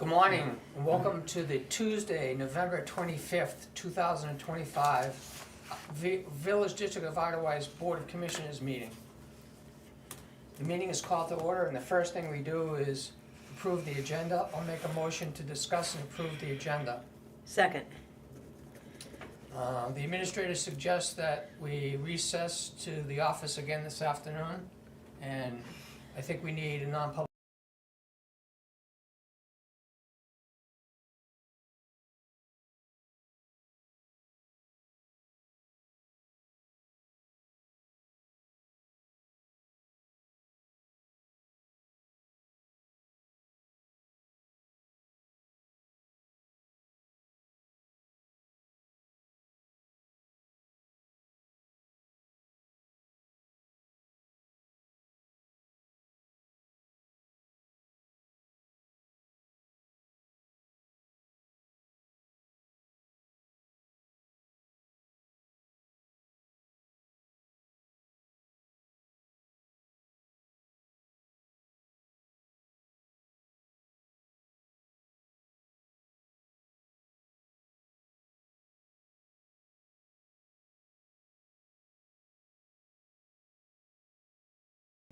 Good morning, and welcome to the Tuesday, November 25th, 2025 Village District of Ottawa's Board of Commissioners meeting. The meeting is called to order, and the first thing we do is approve the agenda. I'll make a motion to discuss and approve the agenda. Second. The administrator suggests that we recess to the office again this afternoon, and I think we need a non-public.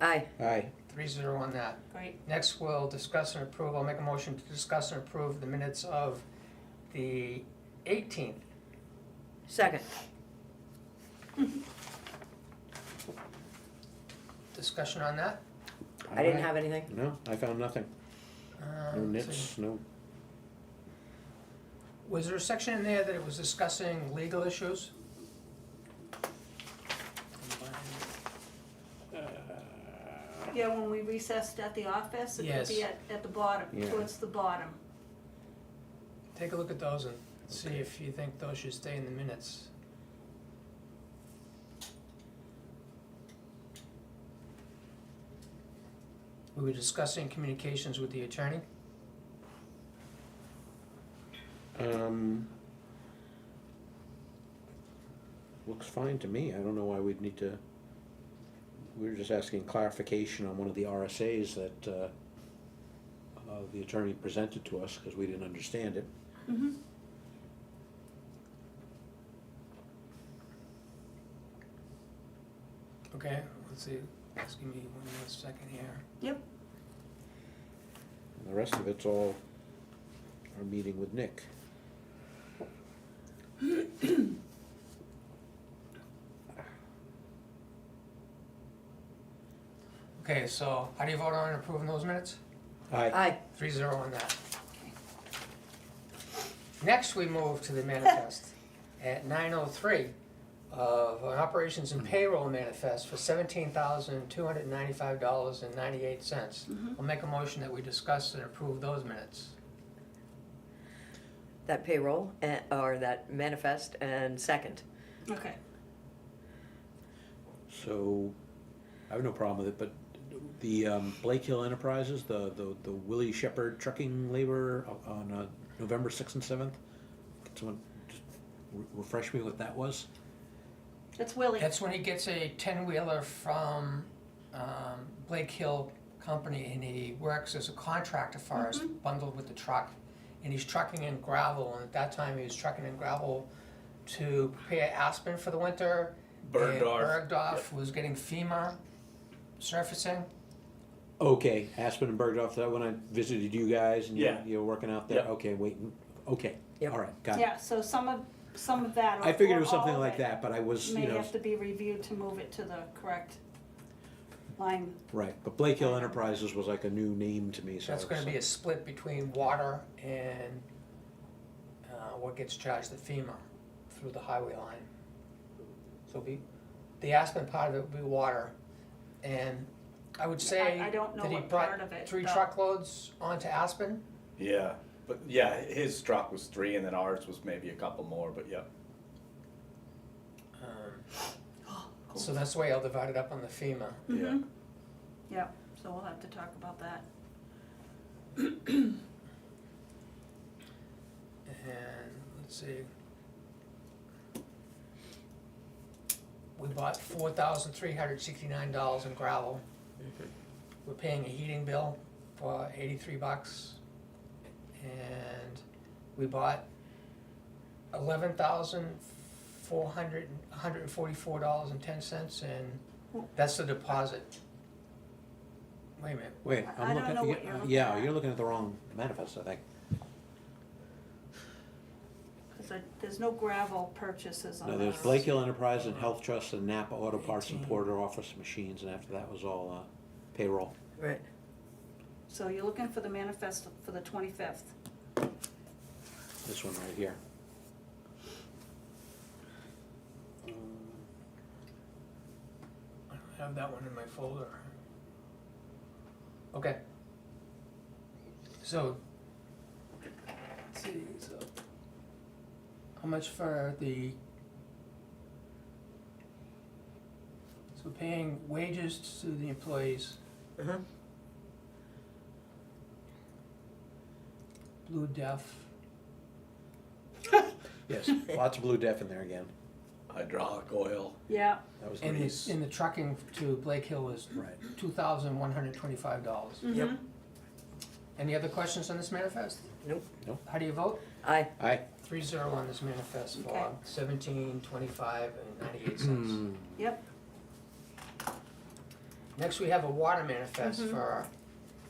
Aye. Aye. 3-0 on that. Great. Next, we'll discuss and approve, I'll make a motion to discuss and approve the minutes of the 18th. Second. Discussion on that? I didn't have anything. No, I found nothing. No Let's nits, see. no. Was there a section in there that it was discussing legal issues? Yeah, when we recessed at the office, it could Yes. be at the bottom, Yeah. towards the bottom. Take a look at those and see if you think those should stay in the minutes. We were discussing communications with the attorney. Looks fine to me. I don't know why we'd need to, we were just asking clarification on one of the RSAs that the attorney presented to us because we didn't understand it. Mm-hmm. Okay, let's see, just give me 1 more second here. Yep. And the rest of it's all our meeting with Nick. Okay, so how do you vote on approving those minutes? Aye. Aye. 3-0 on that. Next, we move to the manifest at 9:03 of an operations and payroll manifest for $17,295.98. I'll make a motion that we discuss and approve those minutes. That payroll, or that manifest, and second. Okay. So, I have no problem with it, but the Blake Hill Enterprises, the Willie Shepherd trucking labor on November 6th and 7th, can someone just refresh me what that was? That's Willie. That's when he gets a 10-wheeler from Blake Hill Company, and he works as a contractor for us, bundled with the truck. And he's trucking in gravel, and at that time he was trucking in gravel to prepare Aspen for the winter. Bergdorf. And Bergdorf was getting FEMA surfacing. Okay, Aspen and Bergdorf, that when I visited you guys and Yeah. you were working out there? Yep. Okay, waiting, okay, Yep. all right, got it. Yeah, so some of that. I figured it was or all something of like it that, but I was, May have to be reviewed to move it to the correct line. right, but Blake Hill Enterprises was like a new name to me, so. That's gonna be a split between water and what gets charged to FEMA through the highway line. So the Aspen part of it will be water. And I would say I don't know that he what brought part of it, 3 though. truckloads onto Aspen. Yeah, but yeah, his truck was 3 and then ours was maybe a couple more, but yeah. So that's the way I'll divide it up on the FEMA. Yeah. Yeah, so we'll have to talk about that. And let's see. We bought $4,369 in gravel. We're paying a heating bill for $83. and we bought $11,144.10, and that's the deposit. Wait a minute, Wait, I I'm don't looking, know what you're looking yeah, at. you're looking at the wrong manifest, I think. Cause there's no gravel purchases on No, this. there's Blake Hill Enterprise and Health Trust and Napa Auto Parts and 18. Porter Office Machines, and after that was all payroll. Right. So you're looking for the manifest for the 25th. This one right here. I don't have that one in my folder. Okay. So, let's see, so, how much for the, so paying wages to the employees, Uh-huh. Blue Def, Yes, lots of blue def in there again. Hydraulic oil. Yeah, That was and nice. the trucking to Blake Hill was Right. $2,125. Yep. mhm. Any other questions on this manifest? Nope. How do you vote? Aye. Aye. 3-0 on this manifest Okay. for 17.25 and 98 cents. Yep, Next, we have a water manifest Mhm. for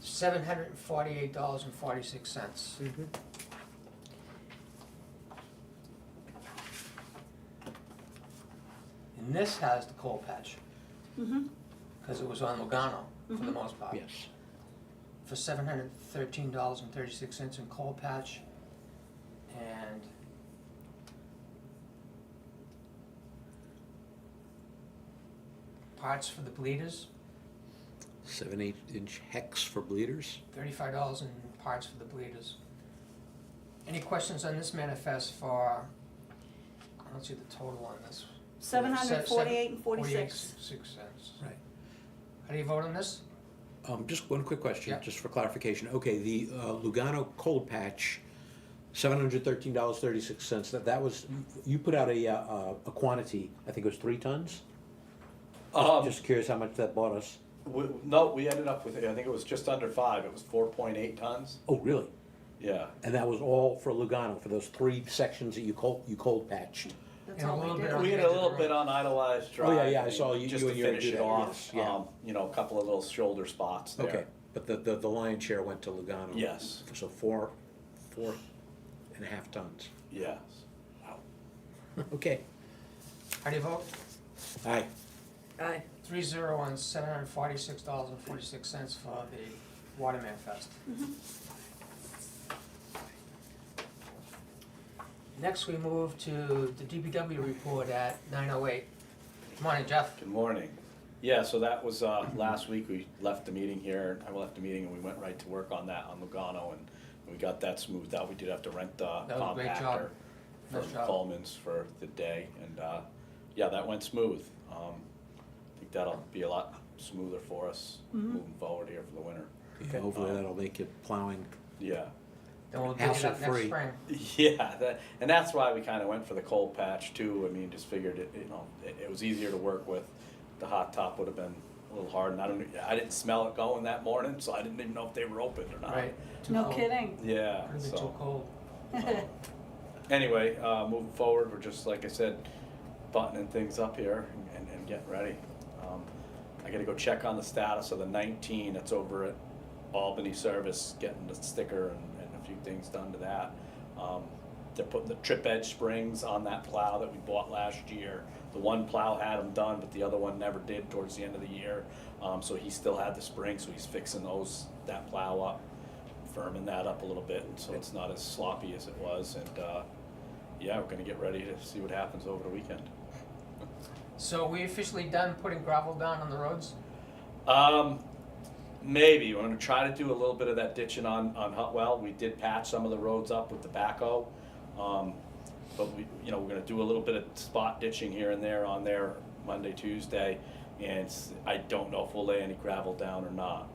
$748.46. Mhm. And this has the coal patch, mhm. because it was on Lugano for the Mhm. most part. Yes. For $713.36 in coal patch, and parts for the bleeders, 7/8-inch hex for bleeders. $35 in parts for the bleeders. Any questions on this manifest for, I don't see the total on this. 748 and 46. 46 cents. Right. How do you vote on this? Just one quick question, Yeah. just for clarification. Okay, the Lugano cold patch, $713.36. That was, you put out a quantity, I think it was 3 tons? Just curious how much that bought us. No, we ended up with, I think it was just under 5, it was 4.8 tons. Oh, really? Yeah, And that was all for Lugano, for those 3 sections that you cold patched? That's And a all little we bit did. on we the had edge a of the little road. bit on Idolized Drive. Oh, yeah, I mean, saw you just and to your finish it engineer, off. yes, yeah. You know, a couple of little shoulder spots there. Okay, but the lion's share went to Lugano? Yes. So 4.5 tons. Yes. Wow. Okay, How do you vote? aye. Aye. 3-0 on $746.46 for the water manifest. Next, we move to the DPW report at 9:08. Morning, Jeff. Good morning. Yeah, so that was, last week, we left the meeting here, I left the meeting and we went right to work on that on Lugano, and we got that smoothed out. We did have to rent the That was a great job. compactor Nice from job. Coleman's for the day, and, yeah, that went smooth. I think that'll be a lot smoother for us moving forward here for the winter. Yeah, hopefully that'll make it plowing. Yeah. Then we'll dig it up next Hassle-free. spring. Yeah, and that's why we kinda went for the cold patch too. I mean, just figured it, it was easier to work with. The hot top would have been a little hard, and I didn't smell it going that morning, so I didn't even know if they were open or not. Right. Too No cold. kidding. Yeah, Could've been too so, cold. anyway, moving forward, we're just, like I said, buttoning things up here and getting ready. I gotta go check on the status of the 19 that's over at Albany Service, getting the sticker and a few things done to that. They're putting the trip edge springs on that plow that we bought last year. The one plow had them done, but the other one never did towards the end of the year. So he still had the springs, so he's fixing that plow up, firming that up a little bit, so it's not as sloppy as it was. And yeah, we're gonna get ready to see what happens over the weekend. So we officially done putting gravel down on the roads? Maybe, we're gonna try to do a little bit of that ditching on Hutwell. We did patch some of the roads up with the backhoe. But we're gonna do a little bit of spot ditching here and there on there Monday, Tuesday. And I don't know if we'll lay any gravel down or not.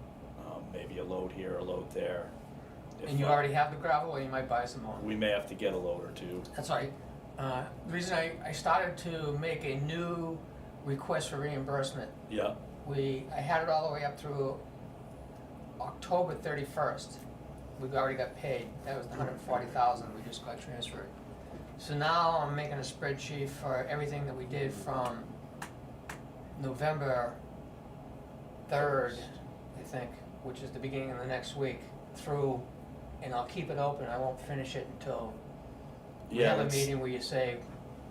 Maybe a load here, a load there. If And you not, already have the gravel, or you might buy some more? we may have to get a load or two. That's right. The reason I started to make a new request for reimbursement, Yeah, I had it all the way up through October 31st. we've already got paid. That was the 140,000 we just got transferred. So now I'm making a spreadsheet for everything that we did from November 3rd, I think, which is the beginning of the next week, through, and I'll keep it open. I won't finish it until we Yeah, have a let's, meeting where you say,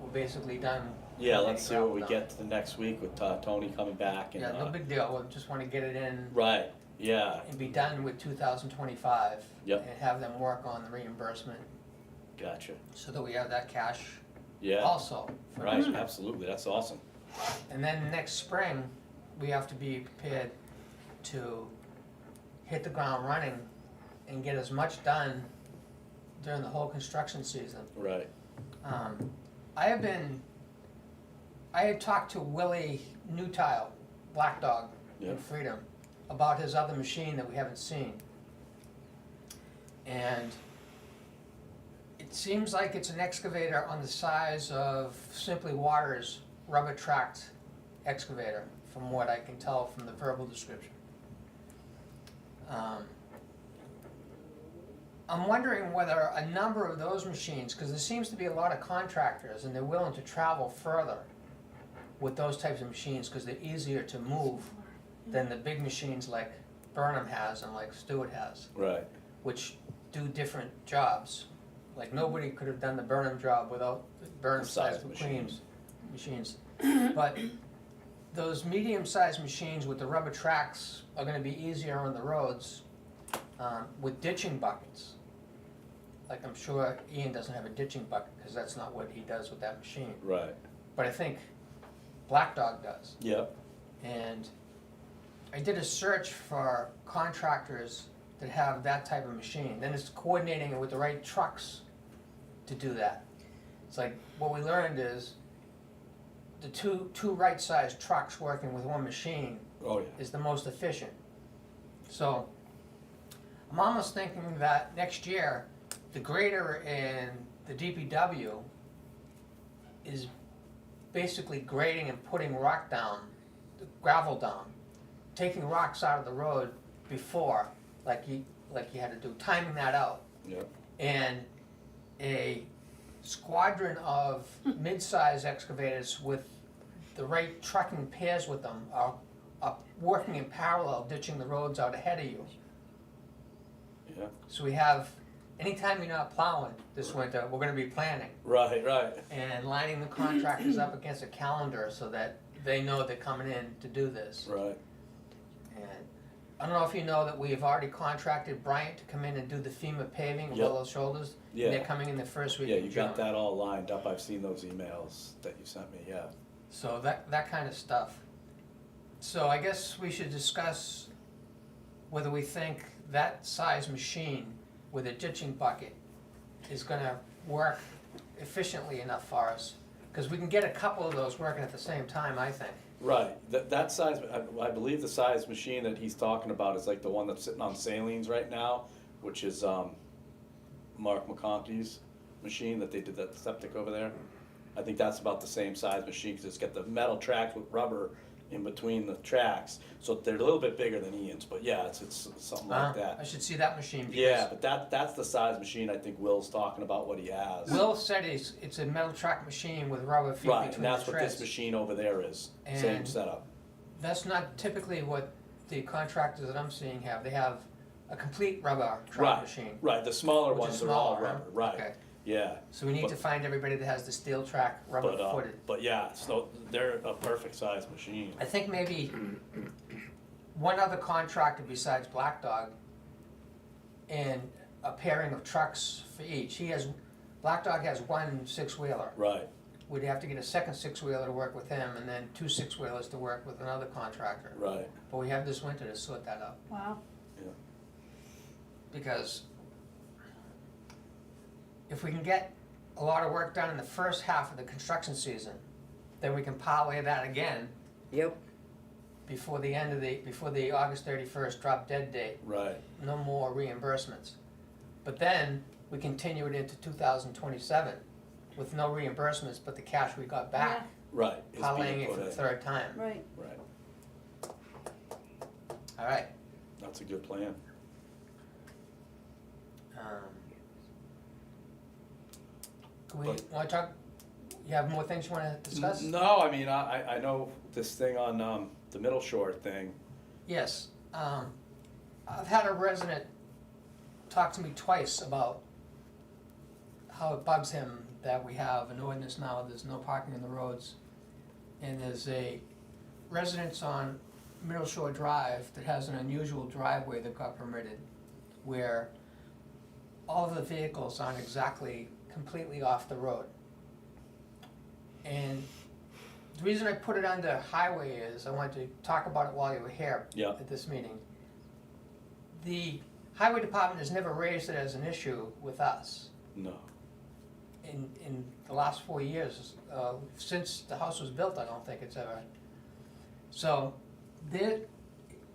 we're basically done. yeah, getting let's see what we gravel get to the next week with Tony coming back and, done. Yeah, no big deal. We just wanna get it in right, yeah, and be done with 2025. Yep. And have them work on the reimbursement gotcha, so that we have that cash yeah, also. for right, next year. absolutely, that's awesome, And then next spring, we have to be prepared to hit the ground running and get as much done during the whole construction season. right, I had talked to Willie Newtile, Black Dog Yeah. in Freedom, about his other machine that we haven't seen. And it seems like it's an excavator on the size of Simply Water's rubber tracked excavator, from what I can tell from the verbal description. I'm wondering whether a number of those machines, because there seems to be a lot of contractors and they're willing to travel further with those types of machines because they're easier to move than the big machines like Burnham has and like Stewart has, right, which do different jobs. Like nobody could have done the Burnham job without Burnham-sized Size machines. But those medium-sized machines with the rubber tracks are gonna be easier on the roads with ditching buckets. Like I'm sure Ian doesn't have a ditching bucket, because that's not what he does with that machine. right, But I think Black Dog does. yep, And I did a search for contractors that have that type of machine. Then it's coordinating it with the right trucks to do that. It's like, what we learned is the two right-sized trucks working with one machine oh, yeah, is the most efficient. So I'm almost thinking that next year, the grader in the DPW is basically grading and putting rock down, gravel down, taking rocks out of the road before, like you had to do, timing that out. yep, And a squadron of mid-size excavators with the right trucking pairs with them are working in parallel, ditching the roads out ahead of you. yeah, So we have, anytime you're not plowing this winter, we're gonna be planning right, right, and lining the contractors up against a calendar so that they know they're coming in to do this. right, And I don't know if you know that we've already contracted Bryant to come in and do the FEMA paving of Yep. all those shoulders. Yeah. And they're coming in the first week yeah, of you June. got that all lined up, I've seen those emails that you sent me, yeah, So that kind of stuff. So I guess we should discuss whether we think that size machine with a ditching bucket is gonna work efficiently enough for us. Cause we can get a couple of those working at the same time, I think. right, that size, I believe the size machine that he's talking about is like the one that's sitting on salines right now, which is, Mark McConkey's machine that they did that septic over there. I think that's about the same size machine, cause it's got the metal tracks with rubber in between the tracks, so they're a little bit bigger than Ian's, but yeah, it's something like I that. should see that machine because Yeah, but that's the size machine I think Will's talking about what he has. Will said it's a metal track machine with rubber feet Right, between and that's the what this treads. machine over there is, same And- setup, That's not typically what the contractors that I'm seeing have. They have a complete rubber track right, machine. right, the smaller Which ones is are all smaller, huh? rubber, right, Okay. yeah. So we need But- to find everybody that has the steel track rubber But, footed. but yeah, so they're a perfect size machine. I think maybe one other contractor besides Black Dog and a pairing of trucks for each. Black Dog has one six-wheeler. Right, We'd have to get a second six-wheeler to work with him and then two six-wheelers to work with another contractor. right, But we have this winter to sort that out. Wow. Because if we can get a lot of work done in the first half of the construction season, then we can parlay that again Yep, before the August 31st drop dead date. right, No more reimbursements. But then we continue it into 2027 with no reimbursements, but the cash we got back, right. Is parlaying being it put for the in. third time. Yeah, right. Right, All right. that's a good plan. Can we, But- wanna talk, you have more things you wanna discuss? No, I mean, I know this thing on, the Middle Shore thing. Yes, I've had a resident talk to me twice about how it bugs him that we have an ordinance now, there's no parking in the roads. And there's a residence on Middle Shore Drive that has an unusual driveway that got permitted, where all of the vehicles aren't exactly completely off the road. And the reason I put it under highway is I wanted to talk about it while you were here Yeah. at this meeting. The highway department has never raised it as an issue with us No. in the last 4 years. Since the house was built, I don't think it's ever. So, there,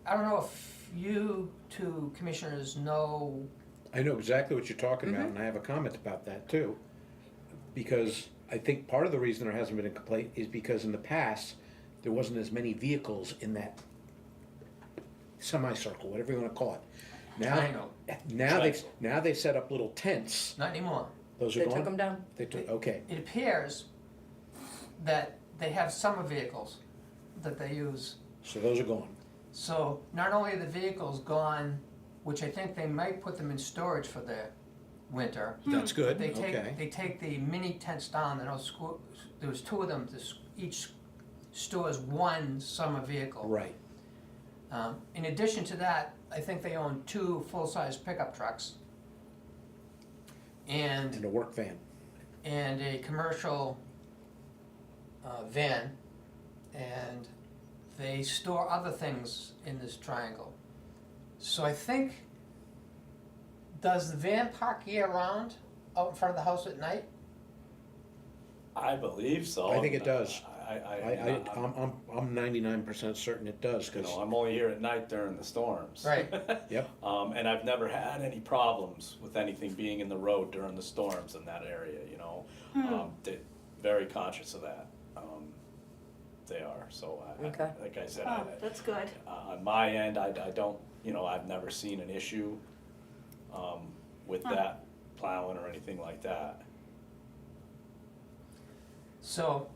I don't know if you two commissioners know. I know exactly what you're talking about, Mhm. and I have a comment about that too. Because I think part of the reason there hasn't been a complaint is because in the past, there wasn't as many vehicles in that semicircle, whatever you wanna call it. Triangle. Now they've set up little tents, Not anymore. those are They gone? took them down? They took, okay, It appears that they have summer vehicles that they use. so those are gone. So not only are the vehicles gone, which I think they might put them in storage for the winter. That's good, They take, okay. they take the mini tents down, and there was two of them, each stores one summer vehicle. Right, In addition to that, I think they own 2 full-size pickup trucks. and And, a work van. and a commercial van, and they store other things in this triangle. So I think, does the van park year-round out in front of the house at night? I believe so. I think it does. I'm, I'm 99% certain it does, you cause, know, I'm only here at night during the storms. Right. Yep. And I've never had any problems with anything being in the road during the storms in that area, you know. They're very conscious of that. They are, so Okay. like I said, Oh, that's good. on my end, I don't, you know, I've never seen an issue, with that plowing or anything like that. So,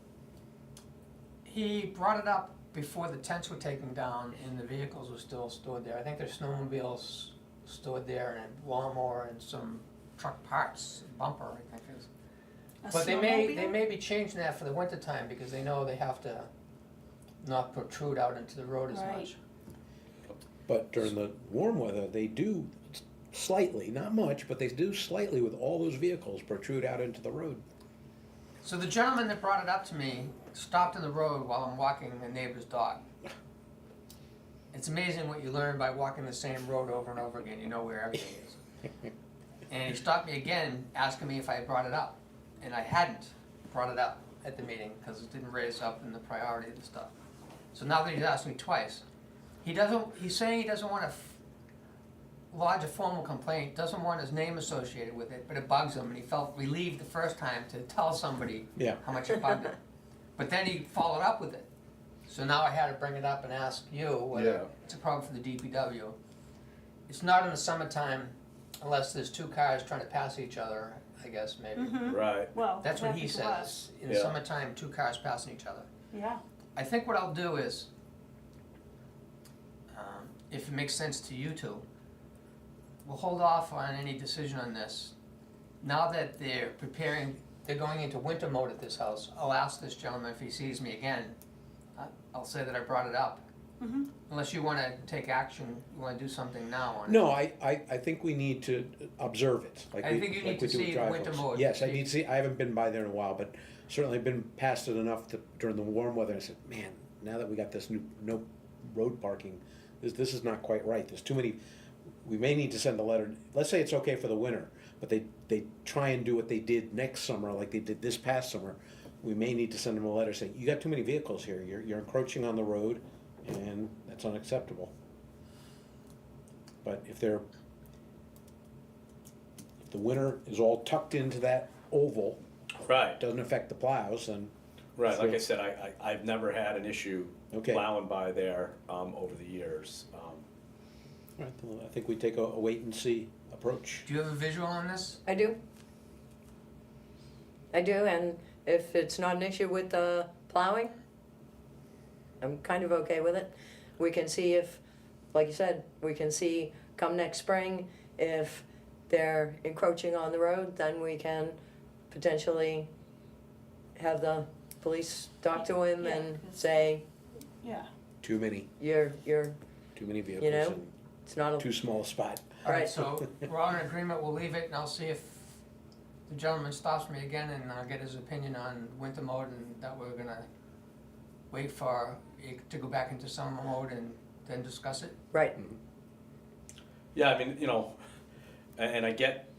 he brought it up before the tents were taken down and the vehicles were still stored there. I think there's snowmobiles stored there and a lawnmower and some truck parts, bumper, I think is. A But they snowmobile? may be changing that for the winter time because they know they have to not protrude out into the road as Right. much. But during the warm weather, they do slightly, not much, but they do slightly with all those vehicles protrude out into the road. So the gentleman that brought it up to me stopped in the road while I'm walking a neighbor's dog. It's amazing what you learn by walking the same road over and over again, you know where everything is. And he stopped me again, asking me if I had brought it up. And I hadn't brought it up at the meeting, because it didn't raise up in the priority of the stuff. So now that he's asked me twice, he's saying he doesn't wanna lodge a formal complaint, doesn't want his name associated with it, but it bugs him, and he felt relieved the first time to tell somebody Yeah. how much it bugged him. But then he followed up with it. So now I had to bring it up and ask you whether Yeah. it's a problem for the DPW. It's not in the summertime unless there's 2 cars trying to pass each other, I guess, maybe. Mhm. Right. Well, That's what he happened to us. says, in the Yeah. summertime, 2 cars passing each other. Yeah. I think what I'll do is, if it makes sense to you two, we'll hold off on any decision on this. Now that they're going into winter mode at this house, I'll ask this gentleman if he sees me again. I'll say that I brought it up. Mm-hmm. Unless you wanna take action, you wanna do something now on it. No, I think we need to observe it, like I we, think you like need we to do with see the winter driveways. mode. Yes, I need to see, I haven't been by there in a while, but certainly been past it enough to, during the warm weather, I said, man, now that we got this new, no road parking, this is not quite right, there's too many, we may need to send a letter, let's say it's okay for the winter, but they try and do what they did next summer, like they did this past summer, we may need to send them a letter saying, you got too many vehicles here, you're encroaching on the road, and that's unacceptable. But if the winter is all tucked into that oval, Right. doesn't affect the plows, then, Right, like Sure. I said, I've never had an issue Okay. plowing by there, over the years. Right, well, I think we take a wait and see approach. Do you have a visual on this? I do. I do, and if it's not an issue with the plowing, I'm kind of okay with it. We can see if, like you said, we can see come next spring, if they're encroaching on the road, then we can potentially have the police talk to him Yeah, and 'cause- say, Yeah, Too many too vehicles know, in it's not a, too small a spot. Alright, Right. so we're all in agreement, we'll leave it, and I'll see if the gentleman stops me again, and I'll get his opinion on winter mode, and that we're gonna wait for it to go back into summer mode and then discuss it. right, Yeah, I mean, you know, and I get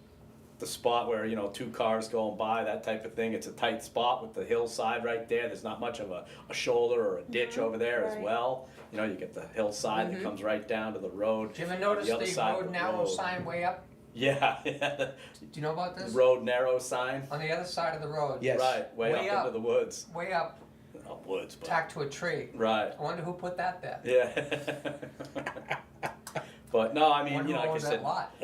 the spot where, you know, two cars going by, that type of thing. It's a tight spot with the hillside right there. There's not much of a shoulder or a ditch over there as right. well. You know, you get the hillside that comes right down to the road. Do you ever notice The other the side of road the narrow road. sign way up? Yeah, yeah. Do you know about The this? road narrow sign. On the other side of the road. Yes. Right, way, Way up up. into the woods. Way up, Not woods, but. tacked to a tree. Right. I wonder who put that there. Yeah. But no, I mean, Wonder you know, who like I owns that said, lot.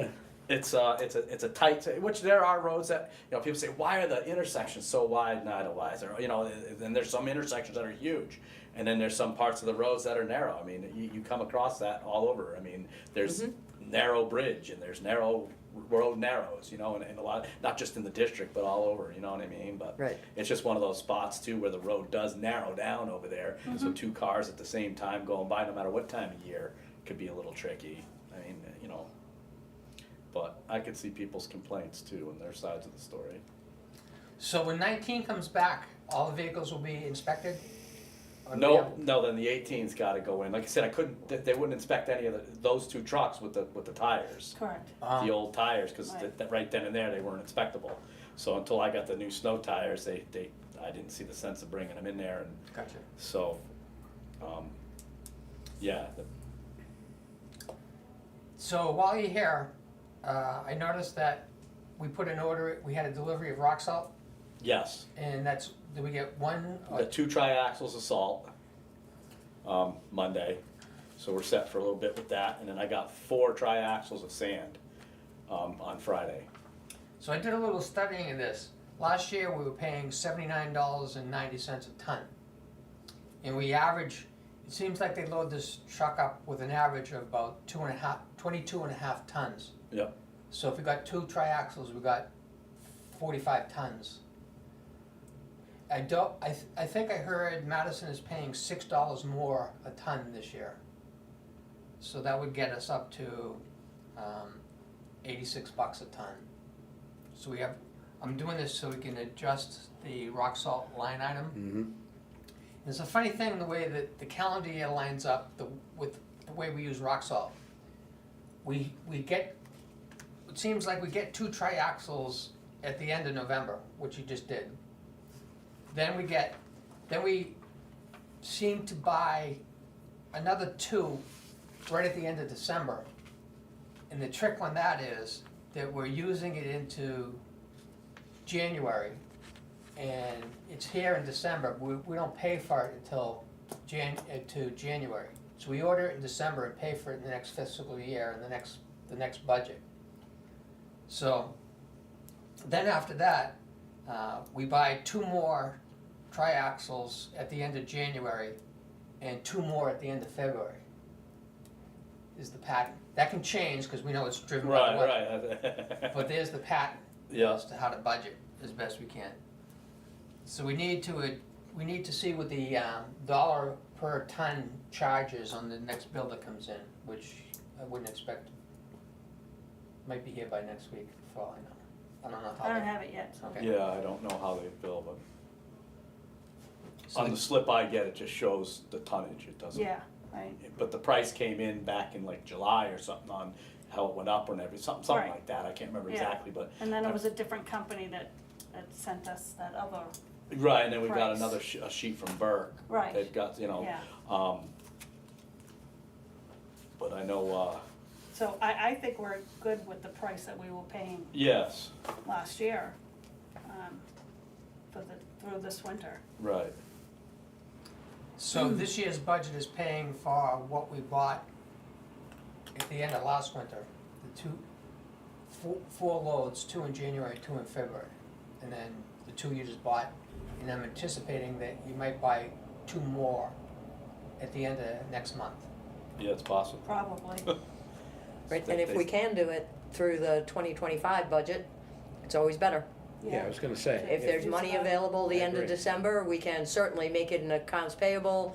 it's a tight, which there are roads that, you know, people say, why are the intersections so wide? No, I don't know why. There, you know, and there's some intersections that are huge, and then there's some parts of the roads that are narrow. I mean, you come across that all over. I mean, there's narrow bridge and there's narrow road narrows, you know, and a lot, not just in the district, but all over, you know what I mean? But right. it's just one of those spots too where the road does narrow down over there. So two cars at the same time going by, no matter what time of year, could be a little tricky. I mean, you know, but I could see people's complaints too and their sides of the story. So when 19 comes back, all the vehicles will be inspected? Or do we No, have- no, then the 18's got to go in. Like I said, I couldn't. They wouldn't inspect any of those two trucks with the tires, correct. the old tires, because Right. right then and there they weren't inspectable. So until I got the new snow tires, I didn't see the sense of bringing them in there, and Gotcha. so, yeah, So while you're here, I noticed that we put an order, we had a delivery of rock salt, yes, and that's, did we get one? or- the 2 triaxles of salt Monday, so we're set for a little bit with that, and then I got 4 triaxles of sand on Friday. So I did a little studying of this. Last year, we were paying $79.90 a ton. And we average, it seems like they load this truck up with an average of about 22 and a half tons. Yep. So if we got 2 triaxles, we got 45 tons. I think I heard Madison is paying $6 more a ton this year. So that would get us up to 86 bucks a ton. So I'm doing this so we can adjust the rock salt line item. Mm-hmm. It's a funny thing, the way that the calendar year lines up with the way we use rock salt. We get, it seems like we get 2 triaxles at the end of November, which you just did. Then we seem to buy another 2 right at the end of December. And the trick on that is that we're using it into January, and it's here in December. We don't pay for it until January. So we order it in December and pay for it in the next fiscal year and the next budget. So then after that, we buy 2 more triaxles at the end of January and 2 more at the end of February. Is the pattern. That can change because we know it's driven by the weather. Right. But there's the pattern Yeah. as to how to budget as best we can. So we need to see what the dollar per ton charges on the next bill that comes in, which I wouldn't expect. Might be here by next week, for all I know. I don't know how. I don't they- have it yet, so. Okay. Yeah, I don't know how they bill, but So on the slip I get, it just shows the tonnage, it doesn't. Yeah, right. But the price came in back in like July or something on how it went up and everything, something Right. like that, I can't remember Yeah. exactly, but. And then it was a different company that sent us that other, Right, and then we got Price. another a sheet from Burke. Right. They've got, you know, yeah. But I know, So I think we're good with the price that we were paying yes, last year, through this winter. right, So this year's budget is paying for what we bought at the end of last winter, four loads, 2 in January, 2 in February. And then the 2 you just bought, and I'm anticipating that you might buy 2 more at the end of next month. Yeah, it's possible. Probably. Right, and if we can do it through the 2025 budget, it's always better. Yeah, I was gonna say. If there's money available the I end of agree. December, we can certainly make it an accounts payable,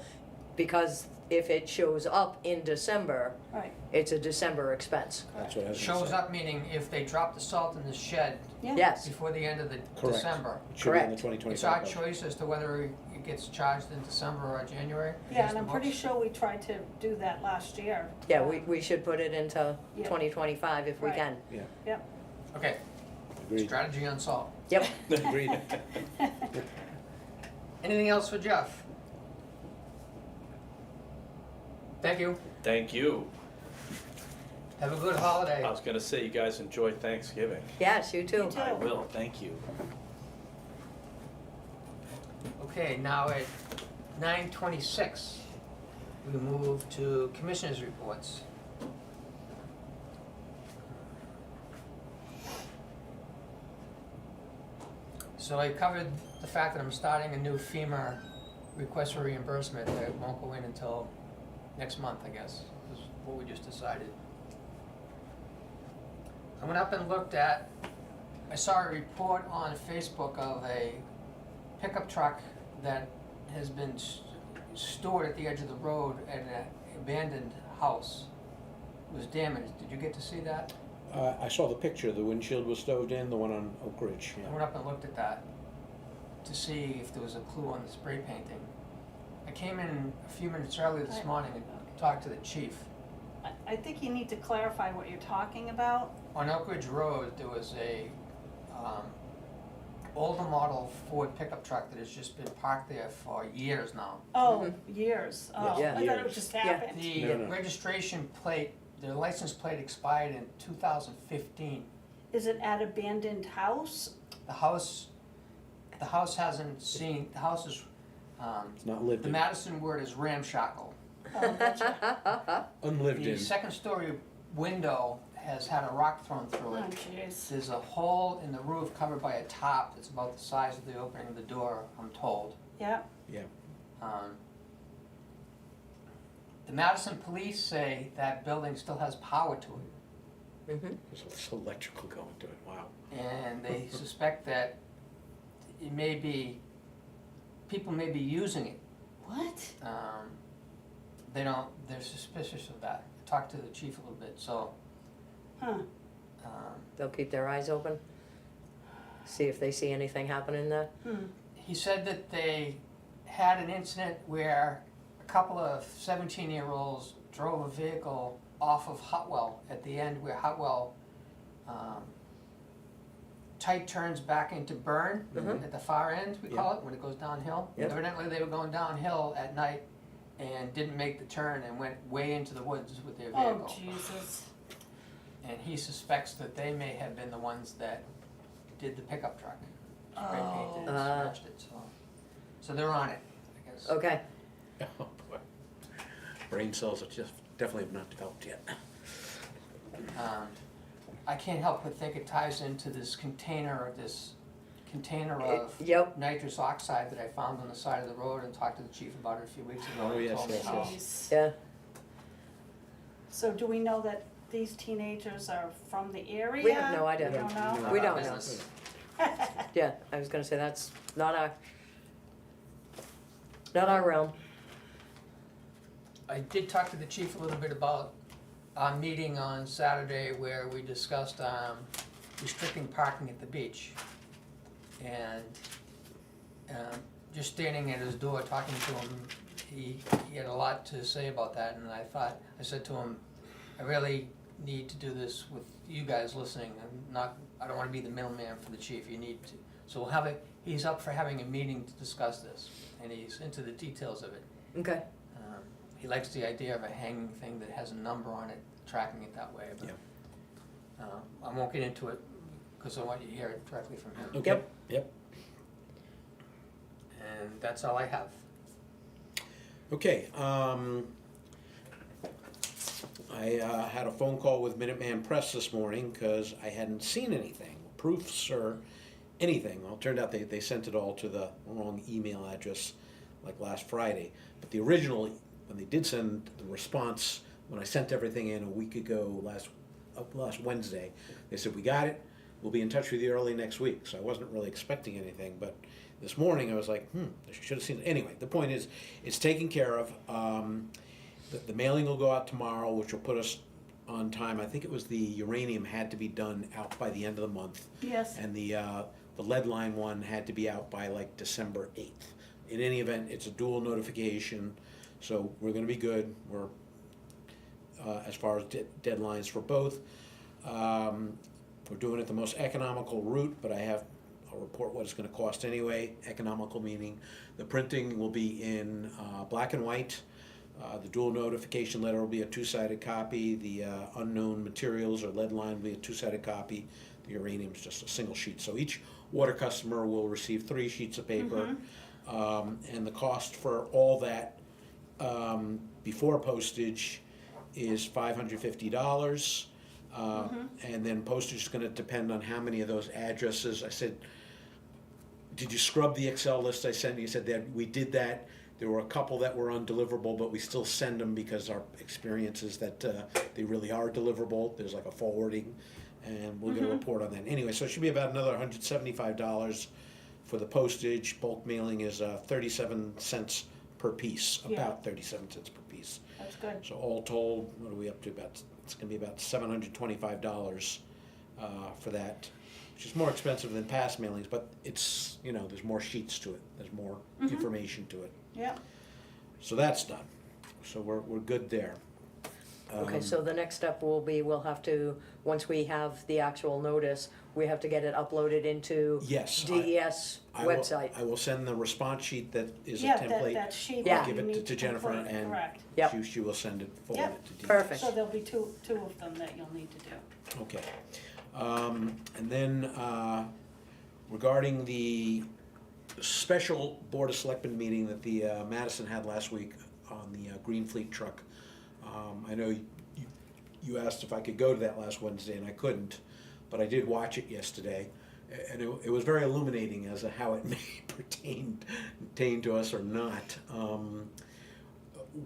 because if it shows up in December, Right, it's a December expense. That's what I was gonna Shows say. up meaning if they drop the salt in the shed yeah. Yes, before the end of the Correct. December. It should be in the Correct. 2025 It's our budget. choice as to whether it gets charged in December or January. Yeah, against and I'm the pretty books. sure we tried to do that last year. yeah, we should put it into Yeah. 2025 if we Right. can. Yeah, Yep. Okay, agreed. strategy on salt. Yep, Agreed. Anything else for Jeff? Thank you. Thank you. Have a good holiday. I was gonna say, you guys enjoy Thanksgiving. yes, you too. You too. I will, thank you. Okay, now at 9:26, we move to commissioners' reports. So I covered the fact that I'm starting a new FEMA request for reimbursement that won't go in until next month, I guess, is what we just decided. I went up and looked at, I saw a report on Facebook of a pickup truck that has been stored at the edge of the road at an abandoned house. It was damaged. Did you get to see that? I saw the picture, the windshield was stowed in, the one on Oak Ridge, I yeah. went up and looked at that to see if there was a clue on the spray painting. I came in a few minutes early this morning and talked to the chief. I think you need to clarify what you're talking about. On Oak Ridge Road, there was a older model Ford pickup truck that has just been parked there for years now. Oh, years. Oh, Yeah, I thought it years. just Yeah. happened. The No, no. registration plate, the license plate expired in 2015. Is it at abandoned house? The house hasn't seen, the house is, It's not lived the in, Madison word is ramshackle. Oh, gotcha. unlived The in. second story window has had a rock thrown through Oh, it. jeez. There's a hole in the roof covered by a top that's about the size of the opening of the door, I'm told. Yeah, Yeah, The Madison police say that building still has power to it, Mhm. there's electrical going to it, wow. and they suspect that it may be, people may be using it. what? They're suspicious of that. I talked to the chief a little bit, so, Huh, They'll keep their eyes open, see if they see anything happening there. he said that they had an incident where a couple of 17-year-olds drove a vehicle off of Hotwell at the end where Hotwell tight turns back into Burn Mhm. at the far end, we call it, when it goes downhill. Yep. Evidently, they were going downhill at night and didn't make the turn and went way into the woods with their vehicle. oh, Jesus. And he suspects that they may have been the ones that did the pickup truck. Spray painted and Oh. scratched it, so they're on it, I guess. Okay, Oh, boy. Brain cells are just definitely have not developed yet. I can't help but think it ties into this container of yep, nitrous oxide that I found on the side of the road and talked to the chief about it a few weeks ago. Oh, and he yes, told me yes, how- yes. Jeez. yeah, So do we know that these teenagers are from the area? we have no idea. We don't know? We Not don't our know. business. Yeah, I was gonna say, that's not our realm. I did talk to the chief a little bit about our meeting on Saturday where we discussed restricting parking at the beach. And just standing at his door talking to him, he had a lot to say about that, and I said to him, I really need to do this with you guys listening. I don't wanna be the middleman for the chief, you need to. So he's up for having a meeting to discuss this, and he's into the details of it. Okay, He likes the idea of a hanging thing that has a number on it, tracking it that way, but I won't get into it, because I want you to hear it directly from him. Okay, Yep. yep. And that's all I have. Okay, I had a phone call with Minuteman Press this morning because I hadn't seen anything, proofs or anything. Well, it turned out they sent it all to the wrong email address like last Friday. But the original, when they did send the response, when I sent everything in a week ago, last Wednesday, they said, we got it, we'll be in touch with you early next week. So I wasn't really expecting anything, but this morning I was like, I should have seen it. Anyway, the point is, it's taken care of. The mailing will go out tomorrow, which will put us on time. I think it was the uranium had to be done out by the end of the month. Yes. And the lead line one had to be out by like December 8th. In any event, it's a dual notification, so we're gonna be good. We're, as far as deadlines for both. We're doing it the most economical route, but I'll report what it's gonna cost anyway. Economical meaning the printing will be in black and white. The dual notification letter will be a two-sided copy. The unknown materials or lead line will be a two-sided copy. The uranium is just a single sheet. So each water customer will receive 3 sheets of paper. And the cost for all that before postage is $550. And then postage is going to depend on how many of those addresses. I said, did you scrub the Excel list I sent you? He said that we did that. There were a couple that were undeliverable, but we still send them because our experience is that they really are deliverable. There's like a forwarding, and we'll get a report on that. Anyway, so it should be about another $175 for the postage. Bulk mailing is 37 cents per piece, Yeah. about 37 cents per piece. That's good. So all told, what are we up to? It's going to be about $725 for that, which is more expensive than past mailings, but it's, there's more sheets to it. There's more information to it. Yeah. So that's done. So we're good there. Okay, so the next step will be, we'll have to, once we have the actual notice, we have to get it uploaded into Yes, DES I will- website. I will send the response sheet that is a Yeah, template. that sheet Yeah. that you Give it need to Jennifer complete, and correct. Yep. she will send it, forward Yep. it to DES. Perfect. So there'll be two of them that you'll need to do. Okay. And then regarding the special Board of Selectmen meeting that the Madison had last week on the Green Fleet truck, I know you asked if I could go to that last Wednesday, and I couldn't, but I did watch it yesterday, and it was very illuminating as to how it may pertain to us or not.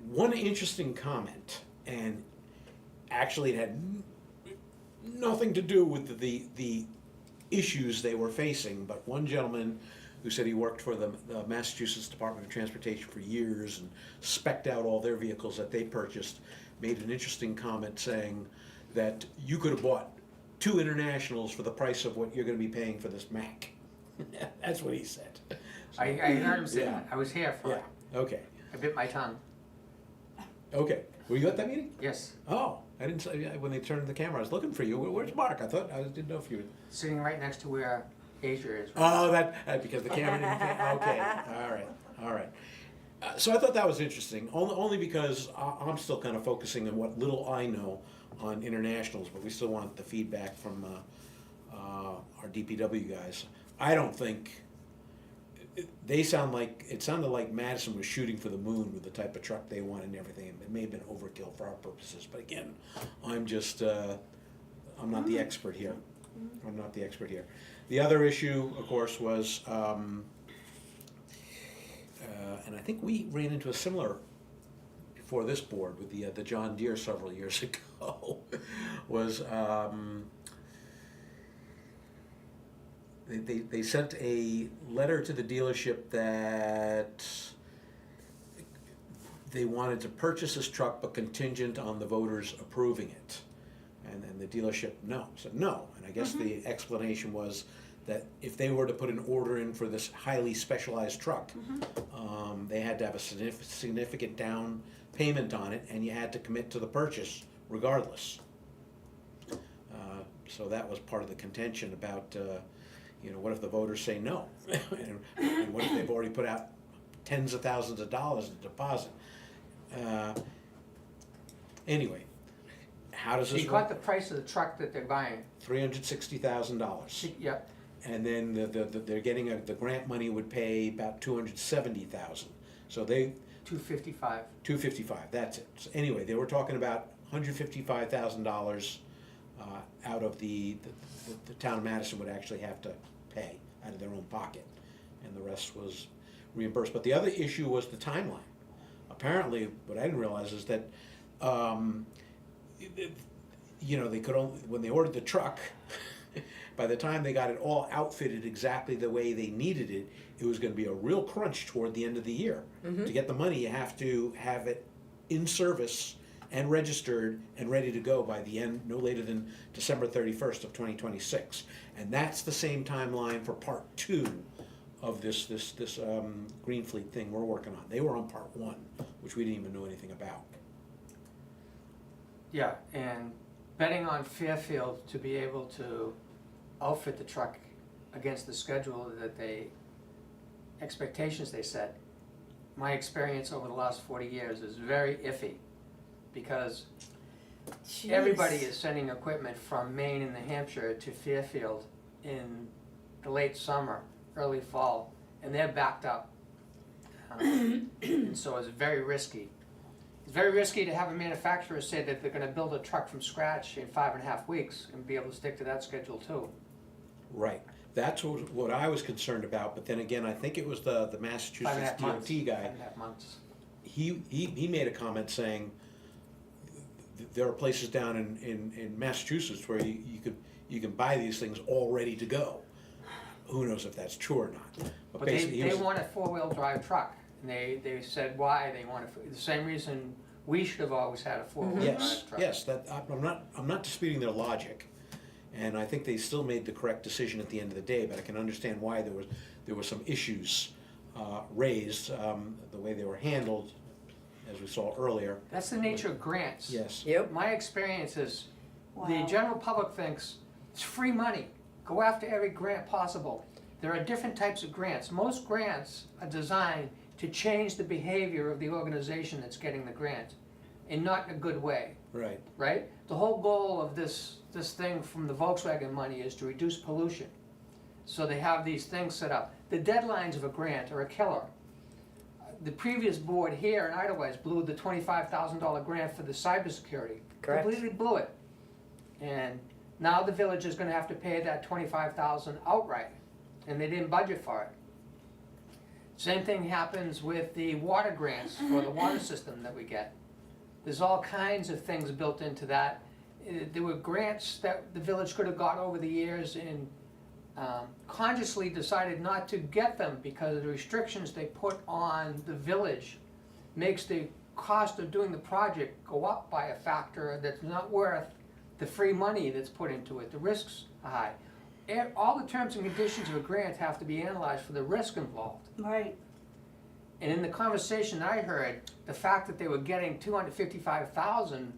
One interesting comment, and actually it had nothing to do with the issues they were facing, but one gentleman who said he worked for the Massachusetts Department of Transportation for years and spec'd out all their vehicles that they purchased, made an interesting comment saying that you could have bought 2 Internationals for the price of what you're gonna be paying for this Mac. That's what he said. I heard him say Yeah. that, I was here for Yeah, it, okay, I bit my tongue, okay. Were you at that meeting? yes, Oh, I didn't say, when they turned the camera, I was looking for you. Where's Mark? I didn't know if you were. sitting right next to where Asia is. Oh, because the camera didn't fit. Okay, all right. So I thought that was interesting, only because I'm still kind of focusing on what little I know on internationals, but we still want the feedback from our DPW guys. I don't think, it sounded like Madison was shooting for the moon with the type of truck they wanted and everything. It may have been overkill for our purposes, but again, I'm just, I'm not the expert here. I'm not the expert here. The other issue, of course, was, and I think we ran into a similar before this board with the John Deere several years ago, was they sent a letter to the dealership that they wanted to purchase this truck but contingent on the voters approving it. And then the dealership said no. And I guess the explanation was that if they were to put an order in for this highly specialized truck, they had to have a significant down payment on it, and you had to commit to the purchase regardless. So that was part of the contention about, what if the voters say no? And what if they've already put out tens of thousands of dollars in deposit? Anyway, how does So this you work? got the price of the truck that they're buying, $360,000. yep, And then they're getting the grant money would pay about $270,000. So they, 255. 255, that's it. So anyway, they were talking about $155,000 out of the town of Madison would actually have to pay out of their own pocket, and the rest was reimbursed. But the other issue was the timeline. Apparently, what I didn't realize is that, they could only, when they ordered the truck, by the time they got it all outfitted exactly the way they needed it, it was gonna be a real crunch toward the end of the year. To get the money, you have to have it in service and registered and ready to go by the end, no later than December 31st of 2026. And that's the same timeline for part 2 of this Green Fleet thing we're working on. They were on part 1, which we didn't even know anything about. Yeah, and betting on Fairfield to be able to outfit the truck against the schedule that expectations they set, my experience over the last 40 years is very iffy, because Jeez. everybody is sending equipment from Maine and New Hampshire to Fairfield in the late summer, early fall, and they're backed up. And so it's very risky. It's very risky to have a manufacturer say that they're gonna build a truck from scratch in 5.5 weeks and be able to stick to that schedule too. Right. That's what I was concerned about, but then again, I think it was the Massachusetts 5.5 months. DOT guy. 5.5 months. He made a comment saying there are places down in Massachusetts where you can buy these things all ready to go. Who knows if that's true or not? But basically, they want a 4-wheel drive truck, and they said why they want it, the same reason we should have always had a 4-wheel yes, drive truck. yes. That I'm not disputing their logic, and I think they still made the correct decision at the end of the day. But I can understand why there were some issues raised, the way they were handled, as we saw earlier. That's the nature of grants. Yes. Yep. My experience is, the Wow. general public thinks it's free money. Go after every grant possible. There are different types of grants. Most grants are designed to change the behavior of the organization that's getting the grant, and not in a good way, Right. right? The whole goal of this thing from the Volkswagen money is to reduce pollution. So they have these things set up. The deadlines of a grant are a killer. The previous board here in Idlewise blew the $25,000 grant for the cybersecurity. Correct. Completely blew it. And now the village is gonna have to pay that $25,000 outright, and they didn't budget for it. Same thing happens with the water grants for the water system that we get. There's all kinds of things built into that. There were grants that the village could have got over the years and consciously decided not to get them because of the restrictions they put on the village makes the cost of doing the project go up by a factor that's not worth the free money that's put into it. The risks are high. All the terms and conditions of a grant have to be analyzed for the risk involved. Right. And in the conversation I heard, the fact that they were getting $255,000